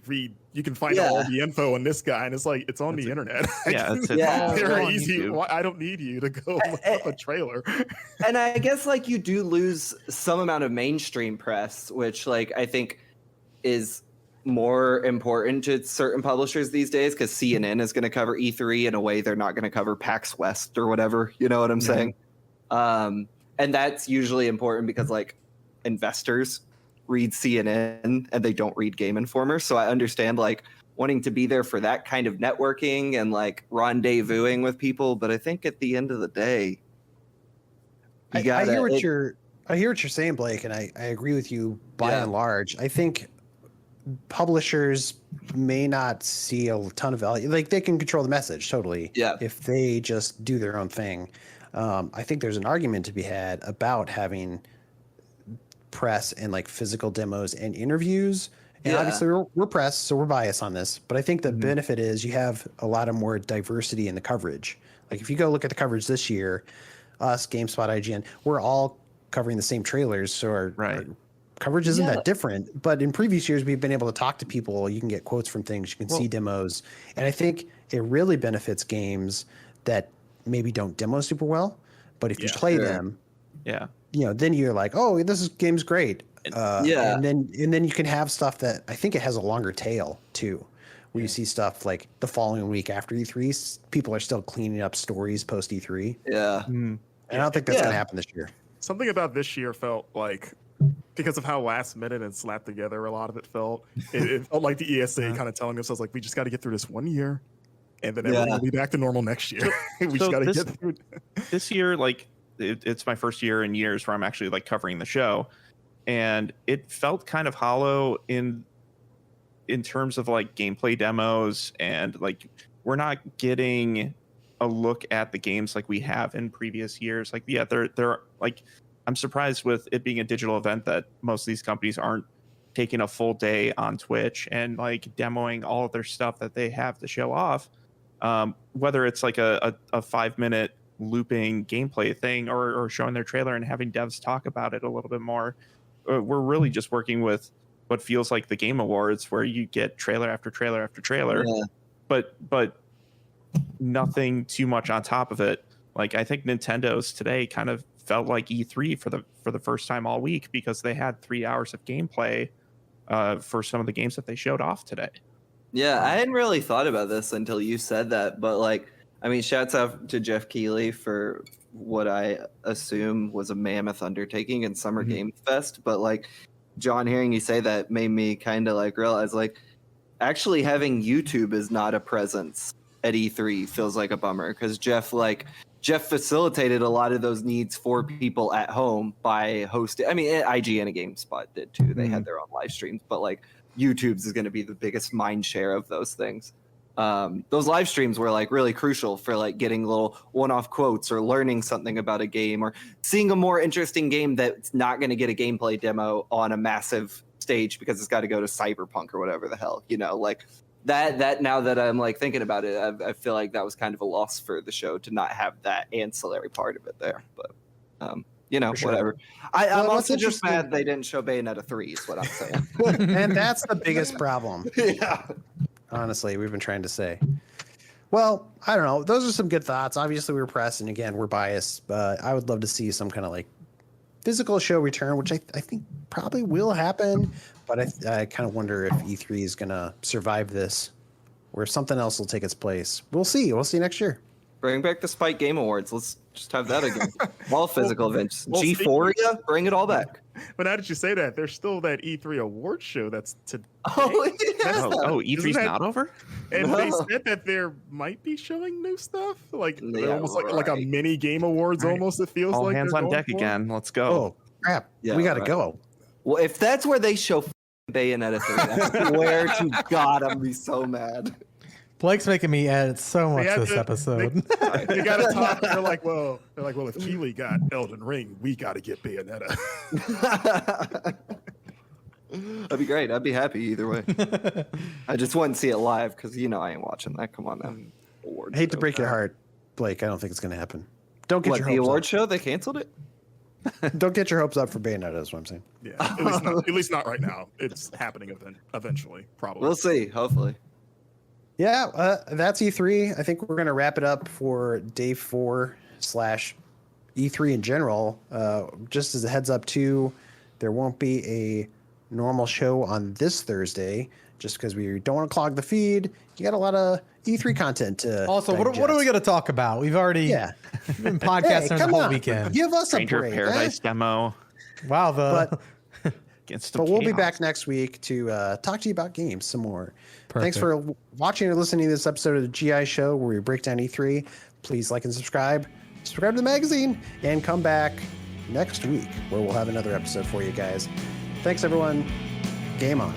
find out all the info on this guy, and it's like it's on the internet. It's very easy. I don't need you to go look up a trailer. And I guess like you do lose some amount of mainstream press, which like I think is more important to certain publishers these days, because CNN is going to cover E3 in a way they're not going to cover PAX West or whatever. You know what I'm saying? And that's usually important because like investors read CNN and they don't read Game Informer. So I understand like wanting to be there for that kind of networking and like rendezvousing with people. But I think at the end of the day, I hear what you're saying, Blake, and I agree with you by and large. I think publishers may not see a ton of value. Like they can control the message totally. Yeah. If they just do their own thing. I think there's an argument to be had about having press and like physical demos and interviews. And obviously we're press, so we're biased on this. But I think the benefit is you have a lot of more diversity in the coverage. Like if you go look at the coverage this year, us, GameSpot, IGN, we're all covering the same trailers. So our coverage isn't that different. But in previous years, we've been able to talk to people. You can get quotes from things. You can see demos. And I think it really benefits games that maybe don't demo super well, but if you play them, then you're like, oh, game's great. And then you can have stuff that I think it has a longer tail too, where you see stuff like the following week after E3, people are still cleaning up stories post E3. And I don't think that's going to happen this year. Something about this year felt like, because of how last minute and slapped together a lot of it felt, it felt like the ESA kind of telling us, like, we just got to get through this one year. And then everything will be back to normal next year. We just got to get through this year. Like it's my first year in years where I'm actually like covering the show, and it felt kind of hollow in terms of like gameplay demos, and like we're not getting a look at the games like we have in previous years. Like they're like, I'm surprised with it being a digital event that most of these companies aren't taking a full day on Twitch and like demoing all of their stuff that they have to show off. Whether it's like a 5-minute looping gameplay thing or showing their trailer and having devs talk about it a little bit more. We're really just working with what feels like the Game Awards, where you get trailer after trailer after trailer, but nothing too much on top of it. Like I think Nintendo's today kind of felt like E3 for the first time all week, because they had 3 hours of gameplay for some of the games that they showed off today. Yeah, I hadn't really thought about this until you said that, but like, I mean, shouts out to Jeff Keighley for what I assume was a mammoth undertaking in Summer Game Fest. But like, John, hearing you say that made me kind of like realize like, actually having YouTube is not a presence at E3 feels like a bummer, because Jeff facilitated a lot of those needs for people at home by hosting. I mean, IGN and GameSpot did too. They had their own live streams, but like YouTube's is going to be the biggest mind share of those things. Those live streams were like really crucial for like getting little one-off quotes or learning something about a game or seeing a more interesting game that's not going to get a gameplay demo on a massive stage because it's got to go to Cyberpunk or whatever the hell, like that now that I'm like thinking about it, I feel like that was kind of a loss for the show to not have that ancillary part of it there, but whatever. I'm also just mad they didn't show Bayonetta 3 is what I'm saying. And that's the biggest problem. Honestly, we've been trying to say. Well, I don't know. Those are some good thoughts. Obviously, we're pressed, and again, we're biased. But I would love to see some kind of like physical show return, which I think probably will happen. But I kind of wonder if E3 is going to survive this, or if something else will take its place. We'll see. We'll see next year. Bring back the Spike Game Awards. Let's just have that again. All physical events. G4, bring it all back. But now that you say that, there's still that E3 award show that's today. E3's not over? And they said that there might be showing new stuff. Like almost like a mini Game Awards almost, it feels all like. All hands on deck again. Let's go. Oh, crap. Yeah, we got to go. Well, if that's where they show Bayonetta 3, I swear to God, I'm be so mad. Blake's making me edit so much had this to- episode. They got to talk. They're like, well, if Keeley got Elden Ring, we got to get Bayonetta. That'd be great. I'd be happy either way. I just wouldn't see it live because I ain't watching that. Come on now. I hate to break your heart, Blake. I don't think it's going to happen. Don't get What, your the hopes award up. show? They canceled it? Don't get your hopes up for Bayonetta. Is what I'm saying. Yeah, at least not right now. It's happening eventually, probably. We'll see. Hopefully. Yeah, that's E3. I think we're going to wrap it up for day 4 / E3 in general. Just as a heads up, too, there won't be a normal show on this Thursday just because we don't want to clog the feed. You got a lot of E3 content to Also, what are we digest. going to talk about? We've already been podcasting come the whole on. weekend. Give us Stranger a break. Paradise demo. Wow, But Against But we'll be chaos. back next week to talk to you about games some more. Thanks Perfect. for watching or listening to this episode of the GI Show where we break down E3. Please like and subscribe. Subscribe to the magazine and come back next week where we'll have another episode for you guys. Thanks, everyone. Game on.